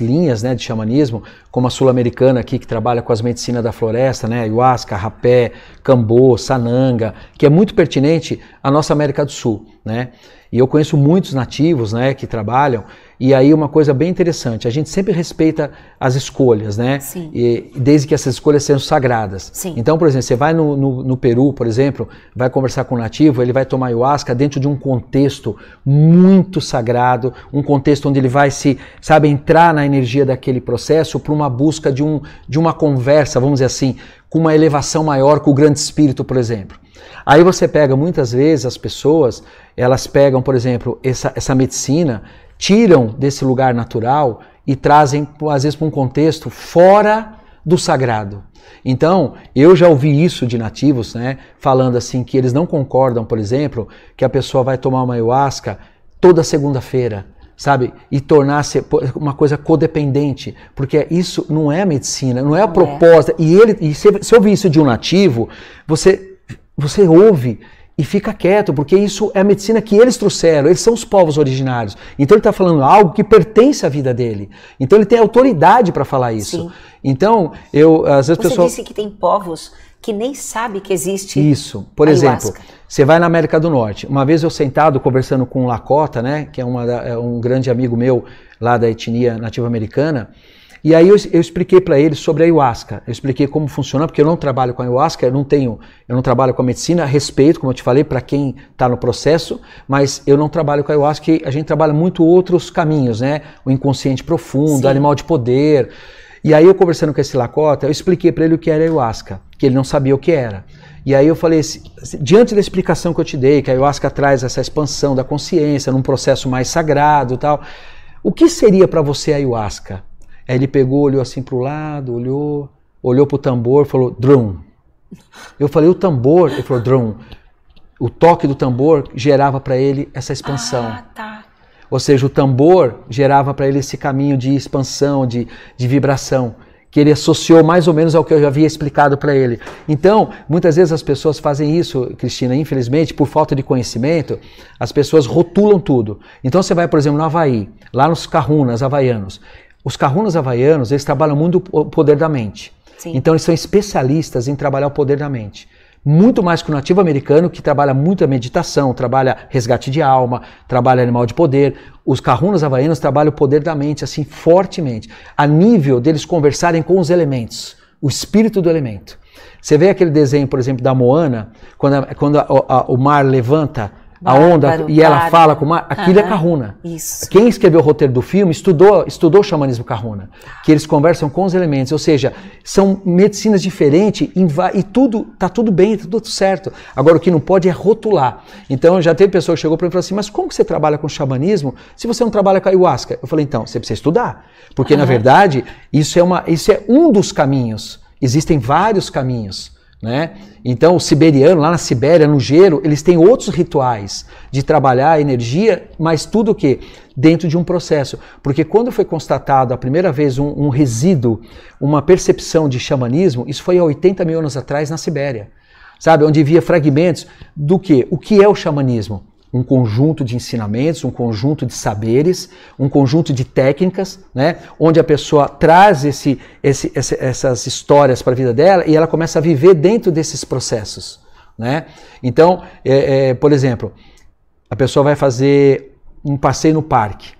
linhas, né, de xamanismo, como a sul-americana aqui, que trabalha com as medicinas da floresta, né, ayahuasca, rapé, cambô, sananga, que é muito pertinente à nossa América do Sul, né? E eu conheço muitos nativos, né, que trabalham, e aí uma coisa bem interessante, a gente sempre respeita as escolhas, né? Sim. E desde que essas escolhas sejam sagradas. Sim. Então, por exemplo, você vai no Peru, por exemplo, vai conversar com um nativo, ele vai tomar ayahuasca dentro de um contexto muito sagrado, um contexto onde ele vai entrar na energia daquele processo para uma busca de uma conversa, vamos dizer assim, com uma elevação maior com o grande espírito, por exemplo. Aí você pega, muitas vezes, as pessoas, elas pegam, por exemplo, essa medicina, tiram desse lugar natural e trazem, às vezes, para um contexto fora do sagrado. Então, eu já ouvi isso de nativos, né, falando assim que eles não concordam, por exemplo, que a pessoa vai tomar uma ayahuasca toda segunda-feira, sabe? E tornar-se uma coisa codependente, porque isso não é medicina, não é a proposta. E se ouvir isso de um nativo, você ouve e fica quieto, porque isso é a medicina que eles trouxeram, eles são os povos originários. Então ele está falando algo que pertence à vida dele. Então ele tem autoridade para falar isso. Sim. Então, às vezes Você disse que tem povos que nem sabem que existe isso. Por exemplo, você vai na América do Norte. Uma vez eu sentado conversando com um Lakota, né, que é um grande amigo meu lá da etnia nativa americana, e aí eu expliquei para ele sobre a ayahuasca, eu expliquei como funciona, porque eu não trabalho com a ayahuasca, eu não trabalho com a medicina, respeito, como eu te falei, para quem está no processo, mas eu não trabalho com a ayahuasca, a gente trabalha muito outros caminhos, né? O inconsciente profundo, animal de poder. E aí eu conversando com esse Lakota, eu expliquei para ele o que era ayahuasca, que ele não sabia o que era. E aí eu falei, diante da explicação que eu te dei, que a ayahuasca traz essa expansão da consciência, num processo mais sagrado e tal, o que seria para você a ayahuasca? Aí ele pegou, olhou assim para o lado, olhou para o tambor, falou, drum. Eu falei, o tambor, ele falou, drum. O toque do tambor gerava para ele essa expansão. Ah, tá. Ou seja, o tambor gerava para ele esse caminho de expansão, de vibração, que ele associou mais ou menos ao que eu já havia explicado para ele. Então, muitas vezes as pessoas fazem isso, Cristina, infelizmente, por falta de conhecimento, as pessoas rotulam tudo. Então você vai, por exemplo, no Havaí, lá nos kahunas havaianos. Os kahunas havaianos, eles trabalham muito o poder da mente. Sim. Então eles são especialistas em trabalhar o poder da mente. Muito mais que o nativo americano, que trabalha muito a meditação, trabalha resgate de alma, trabalha animal de poder. Os kahunas havaianos trabalham o poder da mente, assim, fortemente, a nível deles conversarem com os elementos, o espírito do elemento. Você vê aquele desenho, por exemplo, da Moana, quando o mar levanta a onda e ela fala com o mar, aquilo é kahuna. Isso. Quem escreveu o roteiro do filme estudou o xamanismo kahuna, que eles conversam com os elementos, ou seja, são medicinas diferentes e tudo, tá tudo bem, tá tudo certo. Agora o que não pode é rotular. Então já teve pessoa que chegou para mim e falou assim, mas como que você trabalha com xamanismo se você não trabalha com ayahuasca? Eu falei, então, você precisa estudar, porque na verdade isso é um dos caminhos, existem vários caminhos. Né? Então o siberiano, lá na Sibéria, no Gero, eles têm outros rituais de trabalhar a energia, mas tudo o quê? Dentro de um processo. Porque quando foi constatado a primeira vez um resíduo, uma percepção de xamanismo, isso foi há 80 mil anos atrás na Sibéria, sabe? Onde havia fragmentos do quê? O que é o xamanismo? Um conjunto de ensinamentos, um conjunto de saberes, um conjunto de técnicas, né? Onde a pessoa traz essas histórias para a vida dela e ela começa a viver dentro desses processos, né? Então, por exemplo, a pessoa vai fazer um passeio no parque,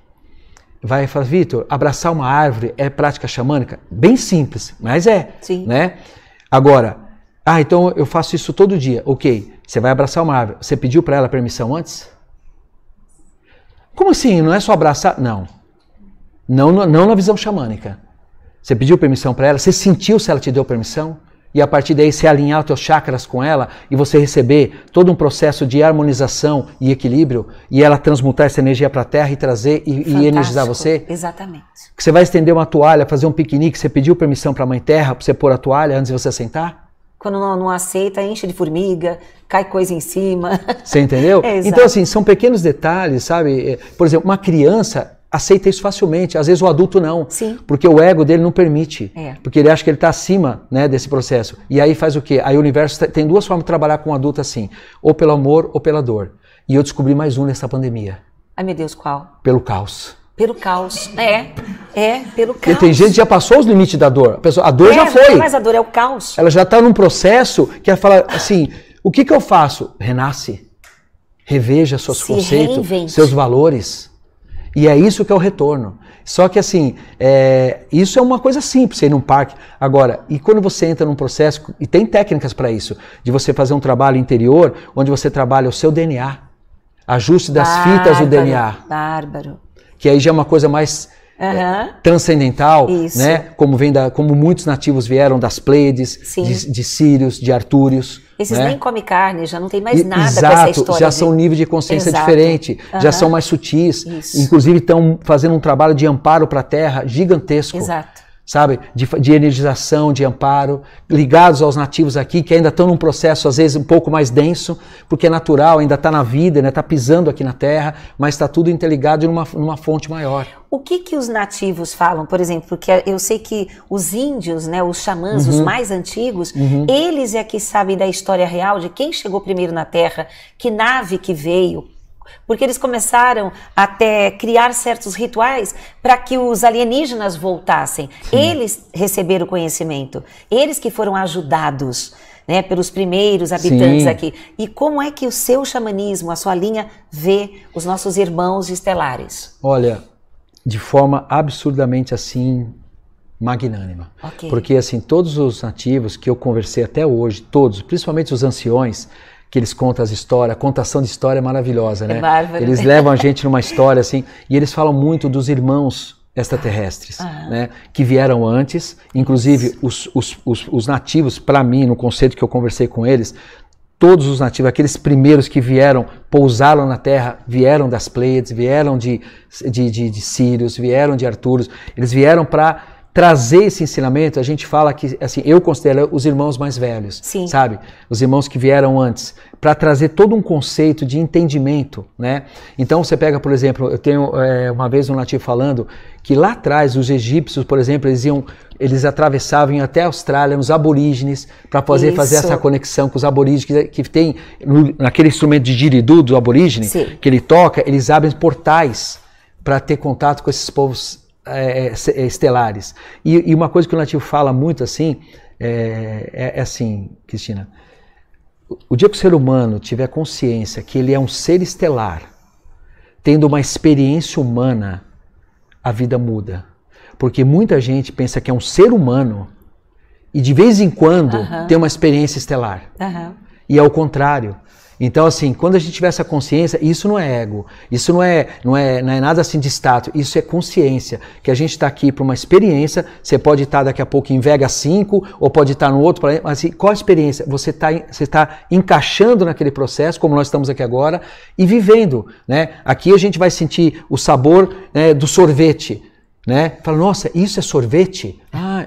vai falar, Vitor, abraçar uma árvore é prática xamânica? Bem simples, mas Sim. Né? Agora, então eu faço isso todo dia, ok. Você vai abraçar uma árvore. Você pediu para ela permissão antes? Como assim? Não é só abraçar? Não. Não na visão xamânica. Você pediu permissão para ela? Você sentiu se ela te deu permissão? E a partir daí você alinhar os teus chakras com ela e você receber todo um processo de harmonização e equilíbrio e ela transmutar essa energia para a Terra e trazer e energizar você? Exatamente. Que você vai estender uma toalha, fazer um piquenique, você pediu permissão para a Mãe Terra para você pôr a toalha antes de você sentar? Quando não aceita, enche de formiga, cai coisa em cima. Você entendeu? Então, assim, são pequenos detalhes, sabe? Por exemplo, uma criança aceita isso facilmente, às vezes o adulto não. Sim. Porque o ego dele não permite. Porque ele acha que ele está acima, né, desse processo. E aí faz o quê? Aí o universo tem duas formas de trabalhar com o adulto assim, ou pelo amor ou pela dor. E eu descobri mais um nessa pandemia. Ai, meu Deus, qual? Pelo caos. Pelo caos. Pelo caos. Porque tem gente que já passou os limites da dor. A dor já foi. Mas a dor é o caos. Ela já está num processo que ela fala assim, o que eu faço? Renasce. Reveja seus conceitos, reinvente. Seus valores. E é isso que é o retorno. Só que assim, isso é uma coisa simples, você ir num parque. Agora, e quando você entra num processo, e tem técnicas para isso, de você fazer um trabalho interior, onde você trabalha o seu DNA, ajuste das fitas do DNA. Bárbaro. Que aí já é uma coisa mais transcendental, né? Como muitos nativos vieram das Pleiades, de Sírios, de Artúrios. Esses né? nem comem carne, já não tem mais nada Exato, com essa história. Já são nível de consciência diferente, já são mais sutis. Isso. Inclusive estão fazendo um trabalho de amparo para a Terra gigantesco. Exato. Sabe? De energização, de amparo, ligados aos nativos aqui, que ainda estão num processo, às vezes, um pouco mais denso, porque é natural, ainda está na vida, né? Está pisando aqui na Terra, mas está tudo interligado numa fonte maior. O que os nativos falam, por exemplo? Porque eu sei que os índios, né, os xamãs, os mais antigos, eles é que sabem da história real de quem chegou primeiro na Terra, que nave que veio. Porque eles começaram a criar certos rituais para que os alienígenas voltassem. Sim. Eles receberam o conhecimento, eles que foram ajudados, né, pelos primeiros habitantes aqui. E como é que o seu xamanismo, a sua linha, vê os nossos irmãos estelares? Olha, de forma absurdamente assim, magnânima. Okay. Porque assim, todos os nativos que eu conversei até hoje, todos, principalmente os anciões, que eles contam as histórias, a contação de história é maravilhosa, né? É bárbaro. Eles levam a gente numa história assim, e eles falam muito dos irmãos extraterrestres, né, que vieram antes, inclusive os nativos, para mim, no conceito que eu conversei com eles, todos os nativos, aqueles primeiros que vieram, pousaram na Terra, vieram das Pleiades, vieram de Sírios, vieram de Arturos, eles vieram para trazer esse ensinamento. A gente fala que, assim, eu considero os irmãos mais velhos, sabe? Os irmãos que vieram antes, para trazer todo um conceito de entendimento, né? Então você pega, por exemplo, eu tenho uma vez um nativo falando que lá atrás os egípcios, por exemplo, eles atravessavam até a Austrália, nos aborígenes, para fazer essa conexão com os aborígenes, que tem naquele instrumento de didgeridoo do aborígene, que ele toca, eles abrem portais para ter contato com esses povos estelares. E uma coisa que o nativo fala muito assim, assim, Cristina, o dia que o ser humano tiver consciência que ele é um ser estelar, tendo uma experiência humana, a vida muda. Porque muita gente pensa que é um ser humano e de vez em quando tem uma experiência estelar. E é o contrário. Então, assim, quando a gente tiver essa consciência, isso não é ego, isso não é nada assim de status, isso é consciência, que a gente está aqui para uma experiência. Você pode estar daqui a pouco em Vega 5, ou pode estar no outro planeta, mas assim, qual a experiência? Você está encaixando naquele processo, como nós estamos aqui agora, e vivendo, né? Aqui a gente vai sentir o sabor, né, do sorvete, né? Fala, nossa, isso é sorvete?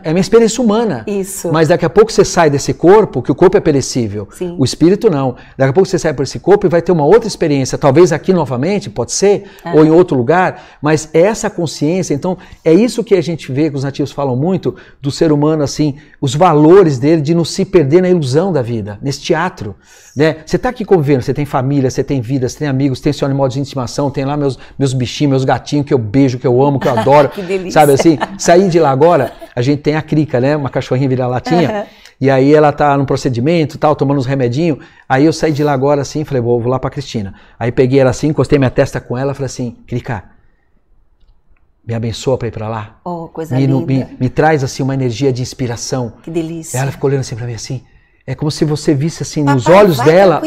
É minha experiência humana. Isso. Mas daqui a pouco você sai desse corpo, que o corpo é perecível. O espírito não. Daqui a pouco você sai por esse corpo e vai ter uma outra experiência, talvez aqui novamente, pode ser, ou em outro lugar, mas é essa consciência. Então, é isso que a gente vê, que os nativos falam muito, do ser humano, assim, os valores dele, de não se perder na ilusão da vida, nesse teatro, né? Você está aqui convivendo, você tem família, você tem vida, você tem amigos, tem seu animal de estimação, tem lá meus bichinhos, meus gatinhos que eu beijo, que eu amo, que eu adoro. Que delícia. Sabe assim? Sair de lá agora, a gente tem a Crica, né? Uma cachorrinha vira-latinha. E aí ela tá no procedimento, tal, tomando uns remedinhos. Aí eu saí de lá agora assim, falei, vou lá pra Cristina. Aí peguei ela assim, encostei minha testa com ela, falei assim, Crica, me abençoa pra ir pra lá. Oh, coisa linda. Me traz assim uma energia de inspiração. Que delícia. Ela ficou olhando assim pra mim assim. É como se você visse assim nos olhos dela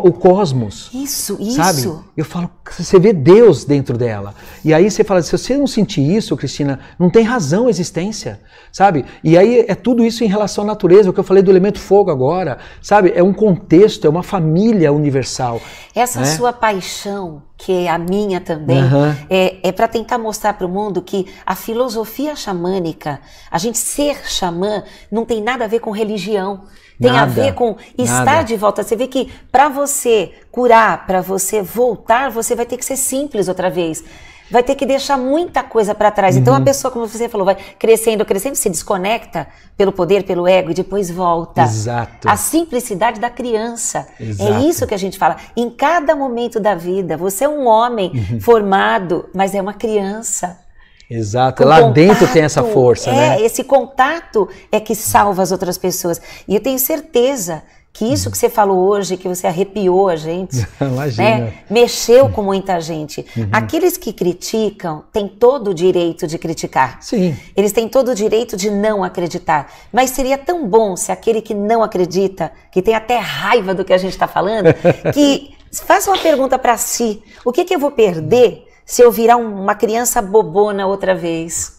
o cosmos. Isso. Sabe? Eu falo, você vê Deus dentro dela. E aí você fala, se você não sentir isso, Cristina, não tem razão a existência, sabe? E aí é tudo isso em relação à natureza, o que eu falei do elemento fogo agora, sabe? É um contexto, é uma família universal. Essa sua paixão, que é a minha também, é para tentar mostrar para o mundo que a filosofia xamânica, a gente ser xamã, não tem nada a ver com religião. Tem a ver com estar de volta. Você vê que para você curar, para você voltar, você vai ter que ser simples outra vez. Vai ter que deixar muita coisa para trás. Então a pessoa, como você falou, vai crescendo, se desconecta pelo poder, pelo ego e depois volta. Exato. A simplicidade da criança. Exato. É isso que a gente fala. Em cada momento da vida, você é um homem formado, mas é uma criança. Exato, lá dentro tem essa força, né? Esse contato é que salva as outras pessoas. E eu tenho certeza que isso que você falou hoje, que você arrepiou a gente, Imagina. Mexeu com muita gente. Aqueles que criticam têm todo o direito de criticar. Sim. Eles têm todo o direito de não acreditar. Mas seria tão bom se aquele que não acredita, que tem até raiva do que a gente está falando, que faça uma pergunta para si. O que eu vou perder se eu virar uma criança bobona outra vez?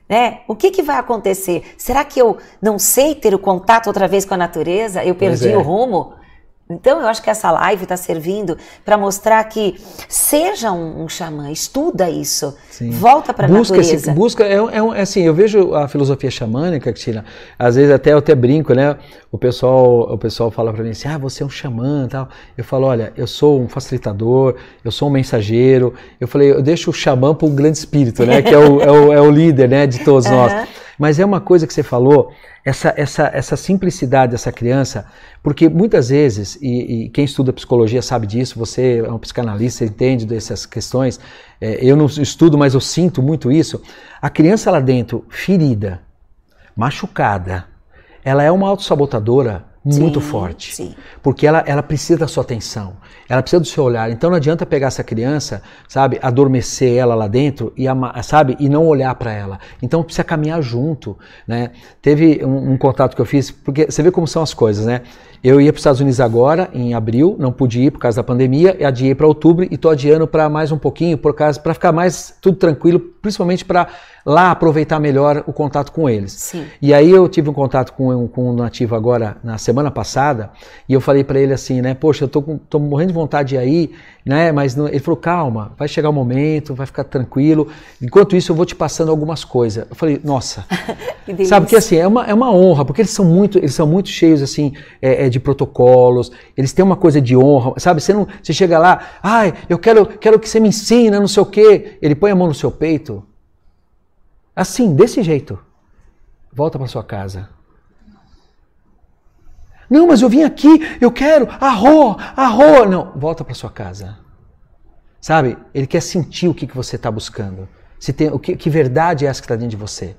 Né? O que vai acontecer? Será que eu não sei ter o contato outra vez com a natureza? Eu perdi o rumo? Então eu acho que essa live está servindo para mostrar que seja um xamã, estuda isso, volta para a natureza. Assim, eu vejo a filosofia xamânica, Cristina, às vezes eu até brinco, né? O pessoal fala para mim assim, você é um xamã e tal. Eu falo, olha, eu sou um facilitador, eu sou um mensageiro. Eu falei, eu deixo o xamã para o grande espírito, né? Que é o líder, né, de todos nós. Mas é uma coisa que você falou, essa simplicidade dessa criança, porque muitas vezes, e quem estuda psicologia sabe disso, você é um psicanalista, você entende dessas questões, eu não estudo, mas eu sinto muito isso, a criança lá dentro, ferida, machucada, ela é uma autossabotadora muito forte. Sim. Porque ela precisa da sua atenção, ela precisa do seu olhar. Então não adianta pegar essa criança, sabe, adormecer ela lá dentro e, sabe, e não olhar para ela. Então precisa caminhar junto, né? Teve um contato que eu fiz, porque você vê como são as coisas, né? Eu ia para os Estados Unidos agora, em abril, não pude ir por causa da pandemia, e adiei para outubro e estou adiando para mais um pouquinho, para ficar mais tudo tranquilo, principalmente para lá aproveitar melhor o contato com eles. Sim. E aí eu tive um contato com um nativo agora, na semana passada, e eu falei para ele assim, né, poxa, eu tô morrendo de vontade de ir, né, mas não... Ele falou, calma, vai chegar o momento, vai ficar tranquilo, enquanto isso eu vou te passando algumas coisas. Eu falei, nossa, sabe que assim, é uma honra, porque eles são muito cheios assim, de protocolos, eles têm uma coisa de honra, sabe, você chega lá, ai, eu quero que você me ensine, não sei o quê, ele põe a mão no seu peito, assim, desse jeito, volta para sua casa. Não, mas eu vim aqui, eu quero, arro, não, volta para sua casa. Sabe, ele quer sentir o que você está buscando, que verdade é essa que está dentro de você.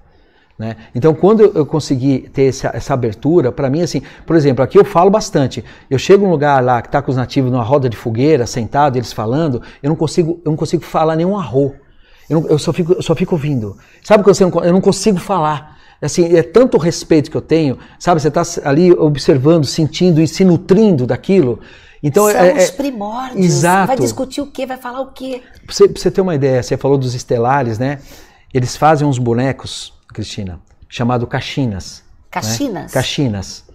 Né? Então, quando eu consegui ter essa abertura, para mim, assim, por exemplo, aqui eu falo bastante. Eu chego num lugar lá que está com os nativos numa roda de fogueira, sentado, eles falando, eu não consigo falar nenhum arro. Eu só fico ouvindo. Sabe quando eu não consigo falar? Assim, é tanto respeito que eu tenho, sabe? Você está ali observando, sentindo e se nutrindo daquilo. Então, são os primórdios. Exato. Vai discutir o quê? Vai falar o quê? Pra você ter uma ideia, você falou dos estelares, né? Eles fazem uns bonecos, Cristina, chamado caxinas. Caxinas? Né? Caxinas.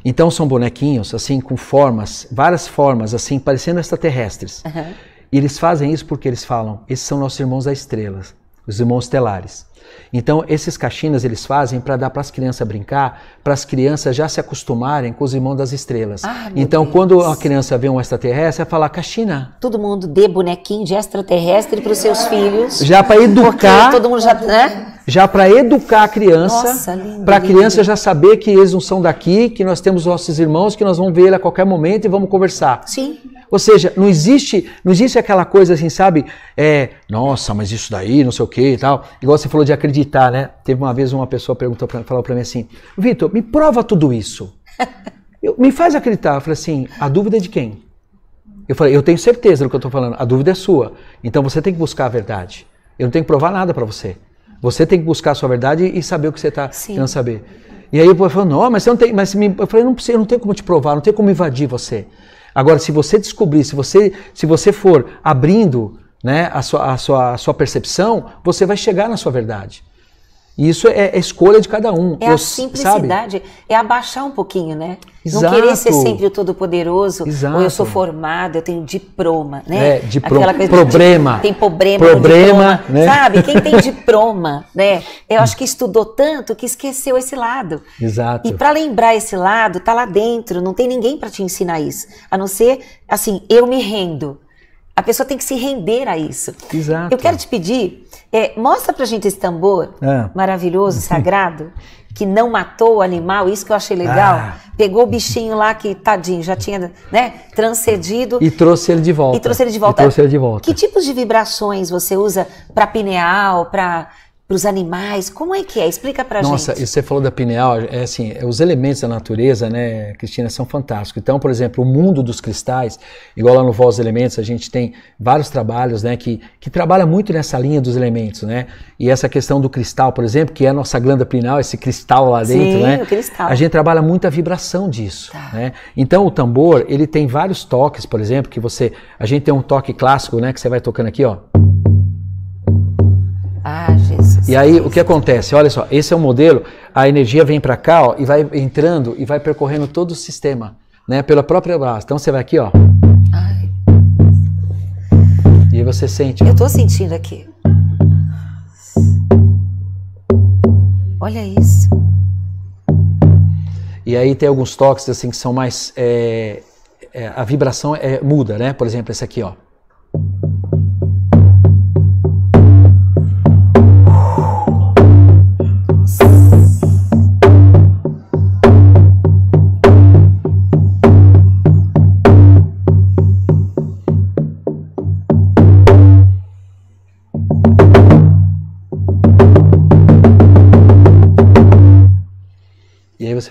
Então são bonequinhos, assim, com formas, várias formas, assim, parecendo extraterrestres. Uhum. E eles fazem isso porque eles falam, esses são nossos irmãos das estrelas, os irmãos estelares. Então esses caxinas eles fazem para dar para as crianças brincar, para as crianças já se acostumarem com os irmãos das estrelas. Então quando a criança vê um extraterrestre, vai falar caxina. Todo mundo dê bonequinho de extraterrestre para os seus filhos. Já para educar. Todo mundo já, né? Já para educar a criança, para a criança já saber que eles não são daqui, que nós temos nossos irmãos, que nós vamos ver ele a qualquer momento e vamos conversar. Sim. Ou seja, não existe aquela coisa assim, sabe? Nossa, mas isso daí, não sei o que e tal. Igual você falou de acreditar, né? Teve uma vez uma pessoa falou para mim assim, Vitor, me prova tudo isso. Me faz acreditar. Eu falei assim, a dúvida é de quem? Eu falei, eu tenho certeza do que eu estou falando, a dúvida é sua. Então você tem que buscar a verdade. Eu não tenho que provar nada para você. Você tem que buscar a sua verdade e saber o que você está querendo saber. E aí ele falou, não, mas você não tem... Eu falei, não precisa, eu não tenho como te provar, não tenho como invadir você. Agora, se você descobrir, se você for abrindo, né, a sua percepção, você vai chegar na sua verdade. E isso é escolha de cada um. A simplicidade, sabe? É abaixar um pouquinho, né? Exato. Não querer ser sempre o todo-poderoso, ou eu sou formado, eu tenho diploma, né? Diploma. Tem problema, né? Sabe? Quem tem diploma, né? Eu acho que estudou tanto que esqueceu esse lado. Exato. E para lembrar esse lado, tá lá dentro, não tem ninguém para te ensinar isso. A não ser, assim, eu me rendo. A pessoa tem que se render a isso. Exato. Eu quero te pedir, mostra pra gente esse tambor maravilhoso, sagrado, que não matou o animal, isso que eu achei legal. Pegou o bichinho lá que, tadinho, já tinha, né, transcedido. E trouxe ele de volta. Que tipos de vibrações você usa para pineal, para os animais? Como é que é? Explica pra gente. Nossa, você falou da pineal, assim, os elementos da natureza, né, Cristina, são fantásticos. Então, por exemplo, o mundo dos cristais, igual lá no Voz dos Elementos, a gente tem vários trabalhos, né, que trabalha muito nessa linha dos elementos, né, e essa questão do cristal, por exemplo, que é a nossa glândula pineal, esse cristal lá dentro, Sim, né, o cristal. A gente trabalha muito a vibração disso, né. Então, o tambor, ele tem vários toques, por exemplo, a gente tem um toque clássico, né, que você vai tocando aqui, ó. Jesus. E aí, o que acontece? Olha só, esse é o modelo, a energia vem para cá, ó, e vai entrando e vai percorrendo todo o sistema, né, pela própria base. Então você vai aqui, ó. Ai. E aí você sente. Ó. Eu tô sentindo aqui. Olha isso. E aí tem alguns toques assim que são mais, a vibração muda, né? Por exemplo, esse aqui, ó.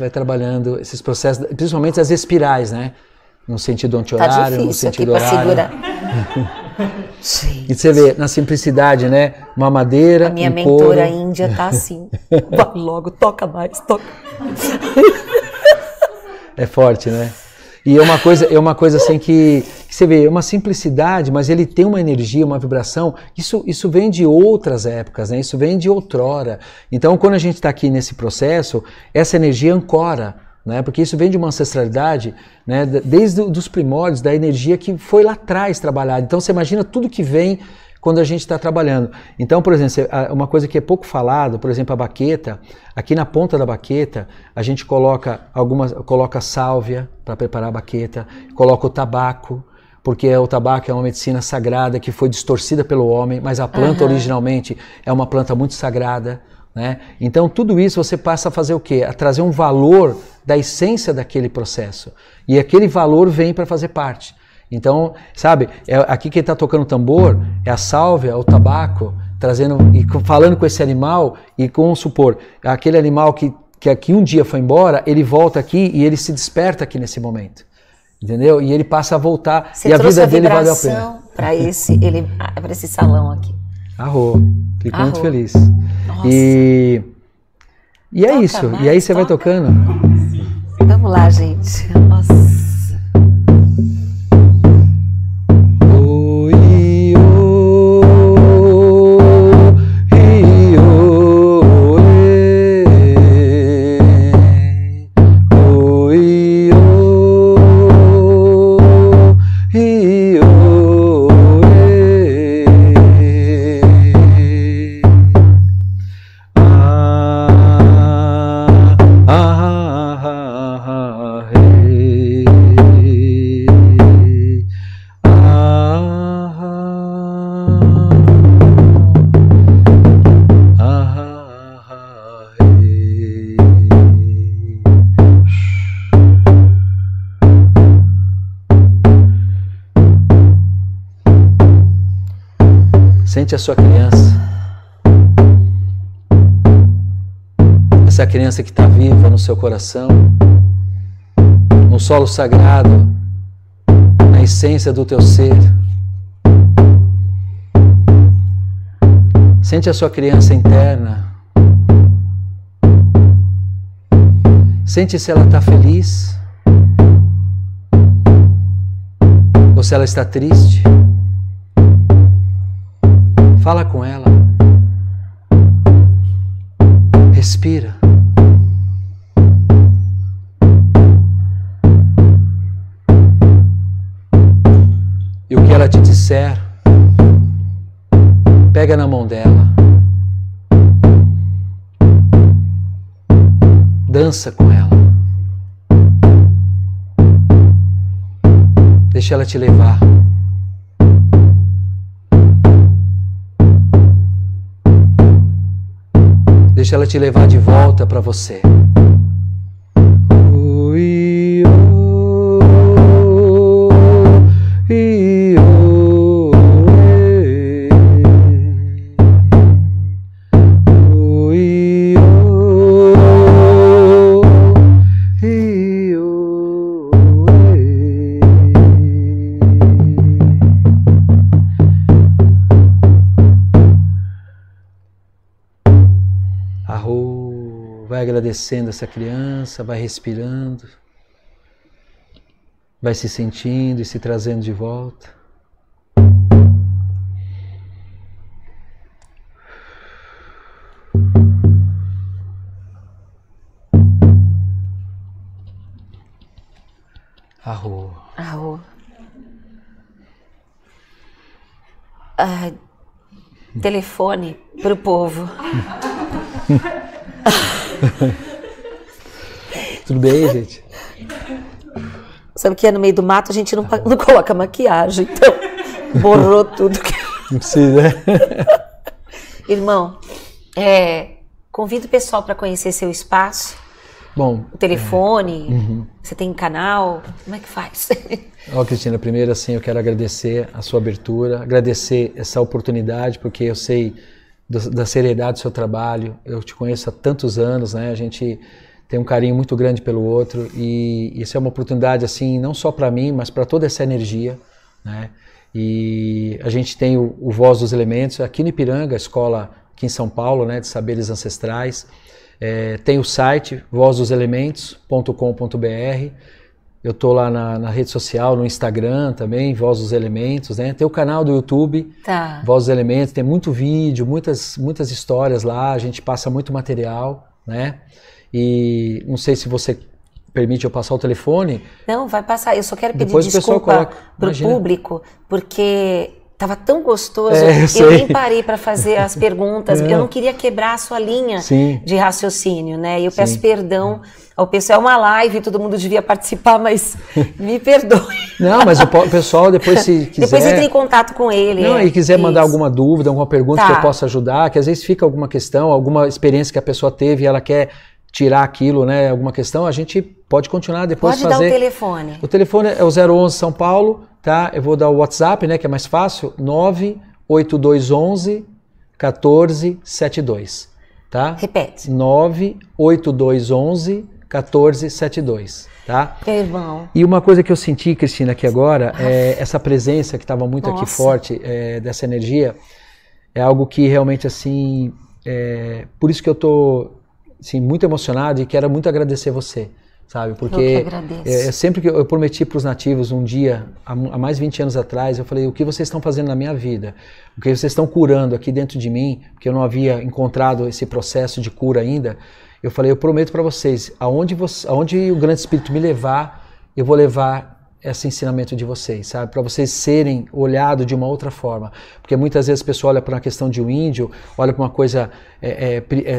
você vai trabalhando esses processos, principalmente as espirais, né? No sentido anti-horário, tá no sentido aqui horário. Segurar. E você vê, na simplicidade, né? Uma madeira, a minha um mentora couro. índia tá assim. Vai logo, toca mais, toca. É forte, né? E é uma coisa assim que você vê, é uma simplicidade, mas ele tem uma energia, uma vibração. Isso vem de outras épocas, né? Isso vem de outrora. Então, quando a gente está aqui nesse processo, essa energia ancora, né? Porque isso vem de uma ancestralidade, né? Desde os primórdios, da energia que foi lá atrás trabalhada. Então, você imagina tudo que vem quando a gente está trabalhando. Então, por exemplo, uma coisa que é pouco falado, por exemplo, a baqueta, aqui na ponta da baqueta, a gente coloca sálvia para preparar a baqueta, coloca o tabaco, porque o tabaco é uma medicina sagrada que foi distorcida pelo homem, mas a planta originalmente é uma planta muito sagrada, né? Então, tudo isso você passa a fazer o quê? A trazer um valor da essência daquele processo. E aquele valor vem para fazer parte. Então, sabe, aqui quem está tocando tambor é a sálvia, o tabaco, trazendo e falando com esse animal e com, supor, aquele animal que aqui um dia foi embora, ele volta aqui e ele se desperta aqui nesse momento, entendeu? E ele passa a voltar e a vida dele valeu a pena. Para esse salão aqui. Arrou, fico muito feliz. Nossa. E é isso, e aí você vai tocando. Vamos lá, gente. Nossa. Sente a sua criança, essa criança que está viva no seu coração, no solo sagrado, na essência do teu ser. Sente a sua criança interna, sente se ela está feliz ou se ela está triste. Fala com ela. Respira. E o que ela te disser, pega na mão dela. Dança com ela. Deixa ela te levar. Deixa ela te levar de volta para você. Vai agradecendo essa criança, vai respirando, vai se sentindo e se trazendo de volta. Arro. Arro. Telefone pro povo. Tudo bem, gente? Sabe que é no meio do mato a gente não coloca maquiagem, então borrou tudo. Não precisa, né? Irmão, convido o pessoal para conhecer seu espaço. Bom, o telefone, você tem canal, como é que faz? Ó, Cristina, primeiro assim eu quero agradecer a sua abertura, agradecer essa oportunidade, porque eu sei da seriedade do seu trabalho, eu te conheço há tantos anos, né? A gente tem um carinho muito grande pelo outro, e isso é uma oportunidade assim, não só para mim, mas para toda essa energia, né? E a gente tem o Voz dos Elementos aqui no Ipiranga, a escola aqui em São Paulo, né, de saberes ancestrais. Tem o site vozdoselementos.com.br. Eu estou lá na rede social, no Instagram também, Voz dos Elementos, né? Tem o canal do YouTube, Voz dos Elementos, tem muito vídeo, muitas histórias lá, a gente passa muito material, né? E não sei se você permite eu passar o telefone. Não, vai passar. Eu só quero pedir desculpa para o público, porque estava tão gostoso. Eu nem parei para fazer as perguntas. Eu não queria quebrar a sua linha de raciocínio, né? E eu peço perdão ao pessoal. É uma live, todo mundo devia participar, mas me perdoe. Não, mas o pessoal depois, se quiser... Depois entre em contato com ele. Não, e quiser mandar alguma dúvida, alguma pergunta que eu possa ajudar, que às vezes fica alguma questão, alguma experiência que a pessoa teve e ela quer tirar aquilo, né, alguma questão, a gente pode continuar depois fazer. Pode dar o telefone. O telefone é o 011 São Paulo, tá? Eu vou dar o WhatsApp, né, que é mais fácil, 98211 1472, tá? Repete. 98211 1472, tá? Irmão. E uma coisa que eu senti, Cristina, aqui agora, essa presença que estava muito aqui forte, dessa energia, é algo que realmente, assim, por isso que eu tô assim, muito emocionado e quero muito agradecer você, sabe? Porque eu que agradeço. Sempre que eu prometi para os nativos um dia, há mais de 20 anos atrás, eu falei, o que vocês estão fazendo na minha vida? O que vocês estão curando aqui dentro de mim, porque eu não havia encontrado esse processo de cura ainda. Eu falei, eu prometo para vocês, aonde o Grande Espírito me levar, eu vou levar esse ensinamento de vocês, sabe? Para vocês serem olhados de uma outra forma. Porque muitas vezes a pessoa olha para uma questão de um índio, olha para uma coisa,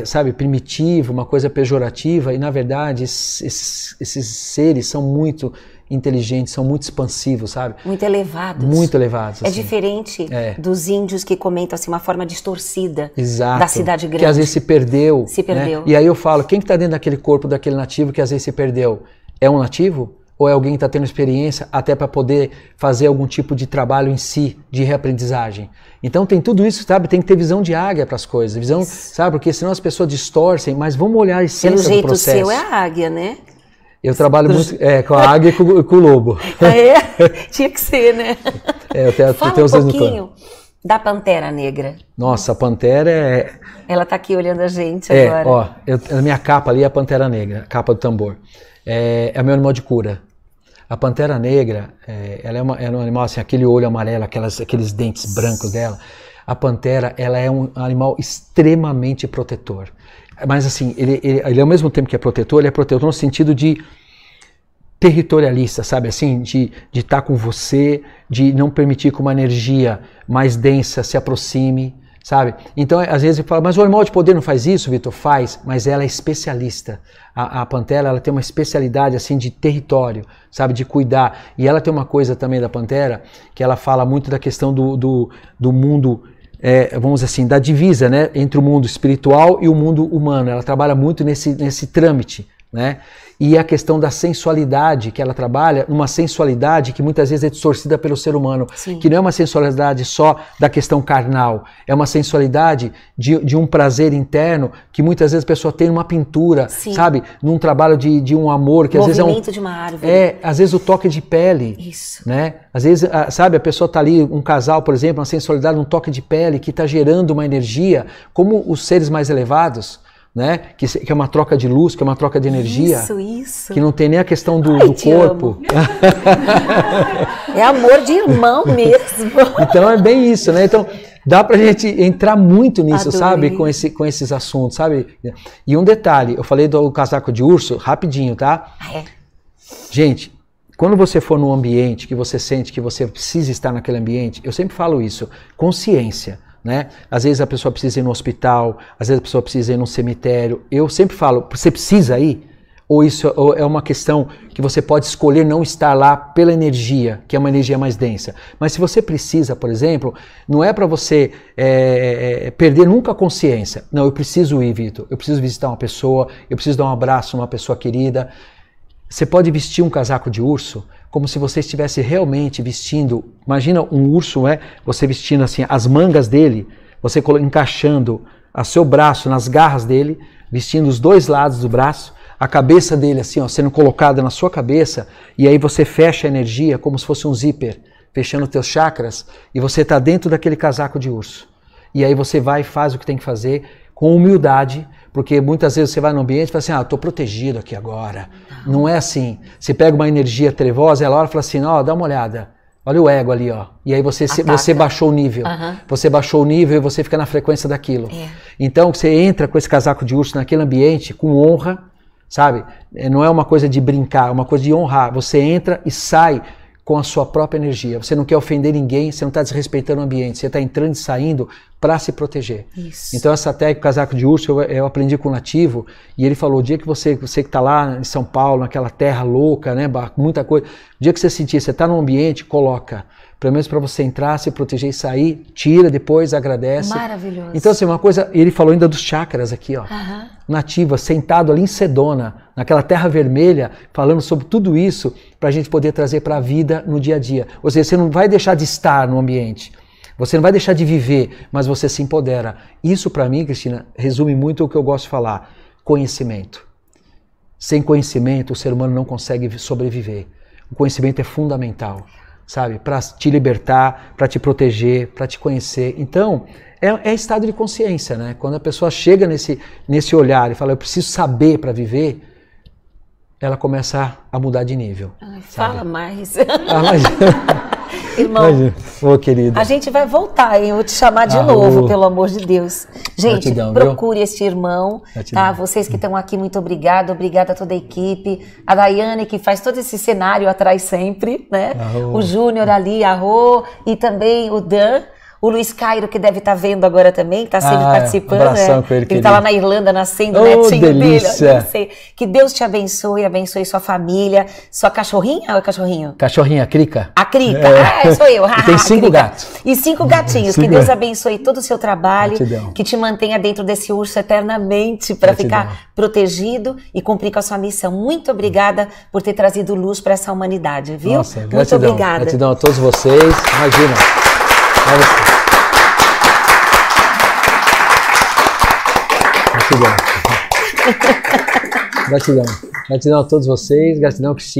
sabe, primitiva, uma coisa pejorativa, e na verdade esses seres são muito inteligentes, são muito expansivos, sabe? Muito elevados. Muito elevados. É diferente dos índios que comentam assim, uma forma distorcida da cidade grande. Que às vezes se perdeu. Se perdeu. Né? E aí eu falo, quem que está dentro daquele corpo daquele nativo que às vezes se perdeu? É um nativo? Ou é alguém que está tendo experiência até para poder fazer algum tipo de trabalho em si, de reaprendizagem. Então tem tudo isso, sabe? Tem que ter visão de águia para as coisas, visão, sabe? Porque senão as pessoas distorcem, mas vamos olhar a essência do processo. Pelo jeito seu é a águia, né? Eu trabalho muito com a águia e com o lobo. Tinha que ser, né? Fala um pouquinho da Pantera Negra. Nossa, a Pantera Ela está aqui olhando a gente agora. Ó, a minha capa ali é a Pantera Negra, a capa do tambor. É o meu animal de cura. A Pantera Negra, ela é um animal assim, aquele olho amarelo, aqueles dentes brancos dela. A Pantera, ela é um animal extremamente protetor. Mas assim, ele ao mesmo tempo que é protetor, ele é protetor no sentido de territorialista, sabe? Assim, de estar com você, de não permitir que uma energia mais densa se aproxime, sabe? Então, às vezes eu falo, mas o animal de poder não faz isso, Vitor? Faz, mas ela é especialista. A Pantera, ela tem uma especialidade assim de território, sabe? De cuidar. E ela tem uma coisa também da Pantera, que ela fala muito da questão do mundo, vamos dizer assim, da divisa, né? Entre o mundo espiritual e o mundo humano. Ela trabalha muito nesse trâmite, né? E a questão da sensualidade, que ela trabalha, uma sensualidade que muitas vezes é distorcida pelo ser humano, Sim. que não é uma sensualidade só da questão carnal, é uma sensualidade de um prazer interno que muitas vezes a pessoa tem numa pintura, Sim. sabe? Num trabalho de um amor, que às vezes movimento de uma árvore. Às vezes o toque de pele. Isso. Né? Às vezes, sabe, a pessoa está ali, um casal, por exemplo, uma sensualidade, um toque de pele que está gerando uma energia, como os seres mais elevados, né? Que é uma troca de luz, que é uma troca de energia. Isso. Que não tem nem a questão do corpo. É amor de irmão mesmo. Então é bem isso, né? Então dá pra gente entrar muito nisso, Adorei. sabe? Com esses assuntos, sabe? E um detalhe, eu falei do casaco de urso, rapidinho, tá? Gente, quando você for num ambiente que você sente que você precisa estar naquele ambiente, eu sempre falo isso, consciência. Né? Às vezes a pessoa precisa ir no hospital, às vezes a pessoa precisa ir num cemitério. Eu sempre falo, você precisa ir? Ou isso é uma questão que você pode escolher não estar lá pela energia, que é uma energia mais densa. Mas se você precisa, por exemplo, não é para você perder nunca a consciência. Não, eu preciso ir, Vitor. Eu preciso visitar uma pessoa, eu preciso dar um abraço a uma pessoa querida. Você pode vestir um casaco de urso como se você estivesse realmente vestindo, imagina um urso, você vestindo assim as mangas dele, você encaixando o seu braço nas garras dele, vestindo os dois lados do braço, a cabeça dele assim, ó, sendo colocada na sua cabeça, e aí você fecha a energia como se fosse um zíper, fechando os teus chakras, e você está dentro daquele casaco de urso. E aí você vai e faz o que tem que fazer com humildade, porque muitas vezes você vai no ambiente e fala assim, estou protegido aqui agora. Não é assim. Você pega uma energia trevosa, ela olha e fala assim, dá uma olhada. Olha o ego ali, ó. E aí você baixou o nível. Você baixou o nível e você fica na frequência daquilo. Então você entra com esse casaco de urso naquele ambiente com honra, sabe? Não é uma coisa de brincar, é uma coisa de honrar. Você entra e sai com a sua própria energia. Você não quer ofender ninguém, você não está desrespeitando o ambiente, você está entrando e saindo para se proteger. Isso. Então essa técnica casaco de urso eu aprendi com o nativo, e ele falou, o dia que você que está lá em São Paulo, naquela terra louca, né, muita coisa, o dia que você sentir, você está num ambiente, coloca. Pelo menos para você entrar, se proteger e sair, tira depois, agradece. Maravilhoso. Então assim, uma coisa, ele falou ainda dos chakras aqui, ó. Nativa, sentado ali em Sedona, naquela terra vermelha, falando sobre tudo isso para a gente poder trazer para a vida no dia a dia. Ou seja, você não vai deixar de estar no ambiente, você não vai deixar de viver, mas você se empodera. Isso para mim, Cristina, resume muito o que eu gosto de falar, conhecimento. Sem conhecimento, o ser humano não consegue sobreviver. O conhecimento é fundamental, sabe? Para te libertar, para te proteger, para te conhecer. Então, é estado de consciência, né? Quando a pessoa chega nesse olhar e fala, eu preciso saber para viver, ela começa a mudar de nível. Ai, fala mais. Irmão, querida, a gente vai voltar, hein? Eu vou te chamar de novo, pelo amor de Deus. Gente, gratidão, procure esse irmão, tá? Vocês que estão aqui, muito obrigada a toda a equipe, a Daiane que faz todo esse cenário atrás sempre, né? O Júnior ali, a Rô, e também o Dan. O Luiz Cairo, que deve estar vendo agora também, que está sempre participando. Abração com ele está lá na Irlanda nascendo, o netinho dele. Que Deus te abençoe sua família, sua cachorrinha ou é cachorrinho? Cachorrinha, a Crica. A Crica, sou eu. E tem 5 gatos. E 5 gatinhos. Que Deus abençoe todo o seu trabalho, que te mantenha dentro desse urso eternamente, para ficar protegido e cumprir com a sua missão. Muito obrigada por ter trazido luz para essa humanidade, viu? Nossa, muito gratidão. Obrigada. Gratidão a todos vocês. Imagina. Gratidão. Gratidão a todos vocês, gratidão, Cristina.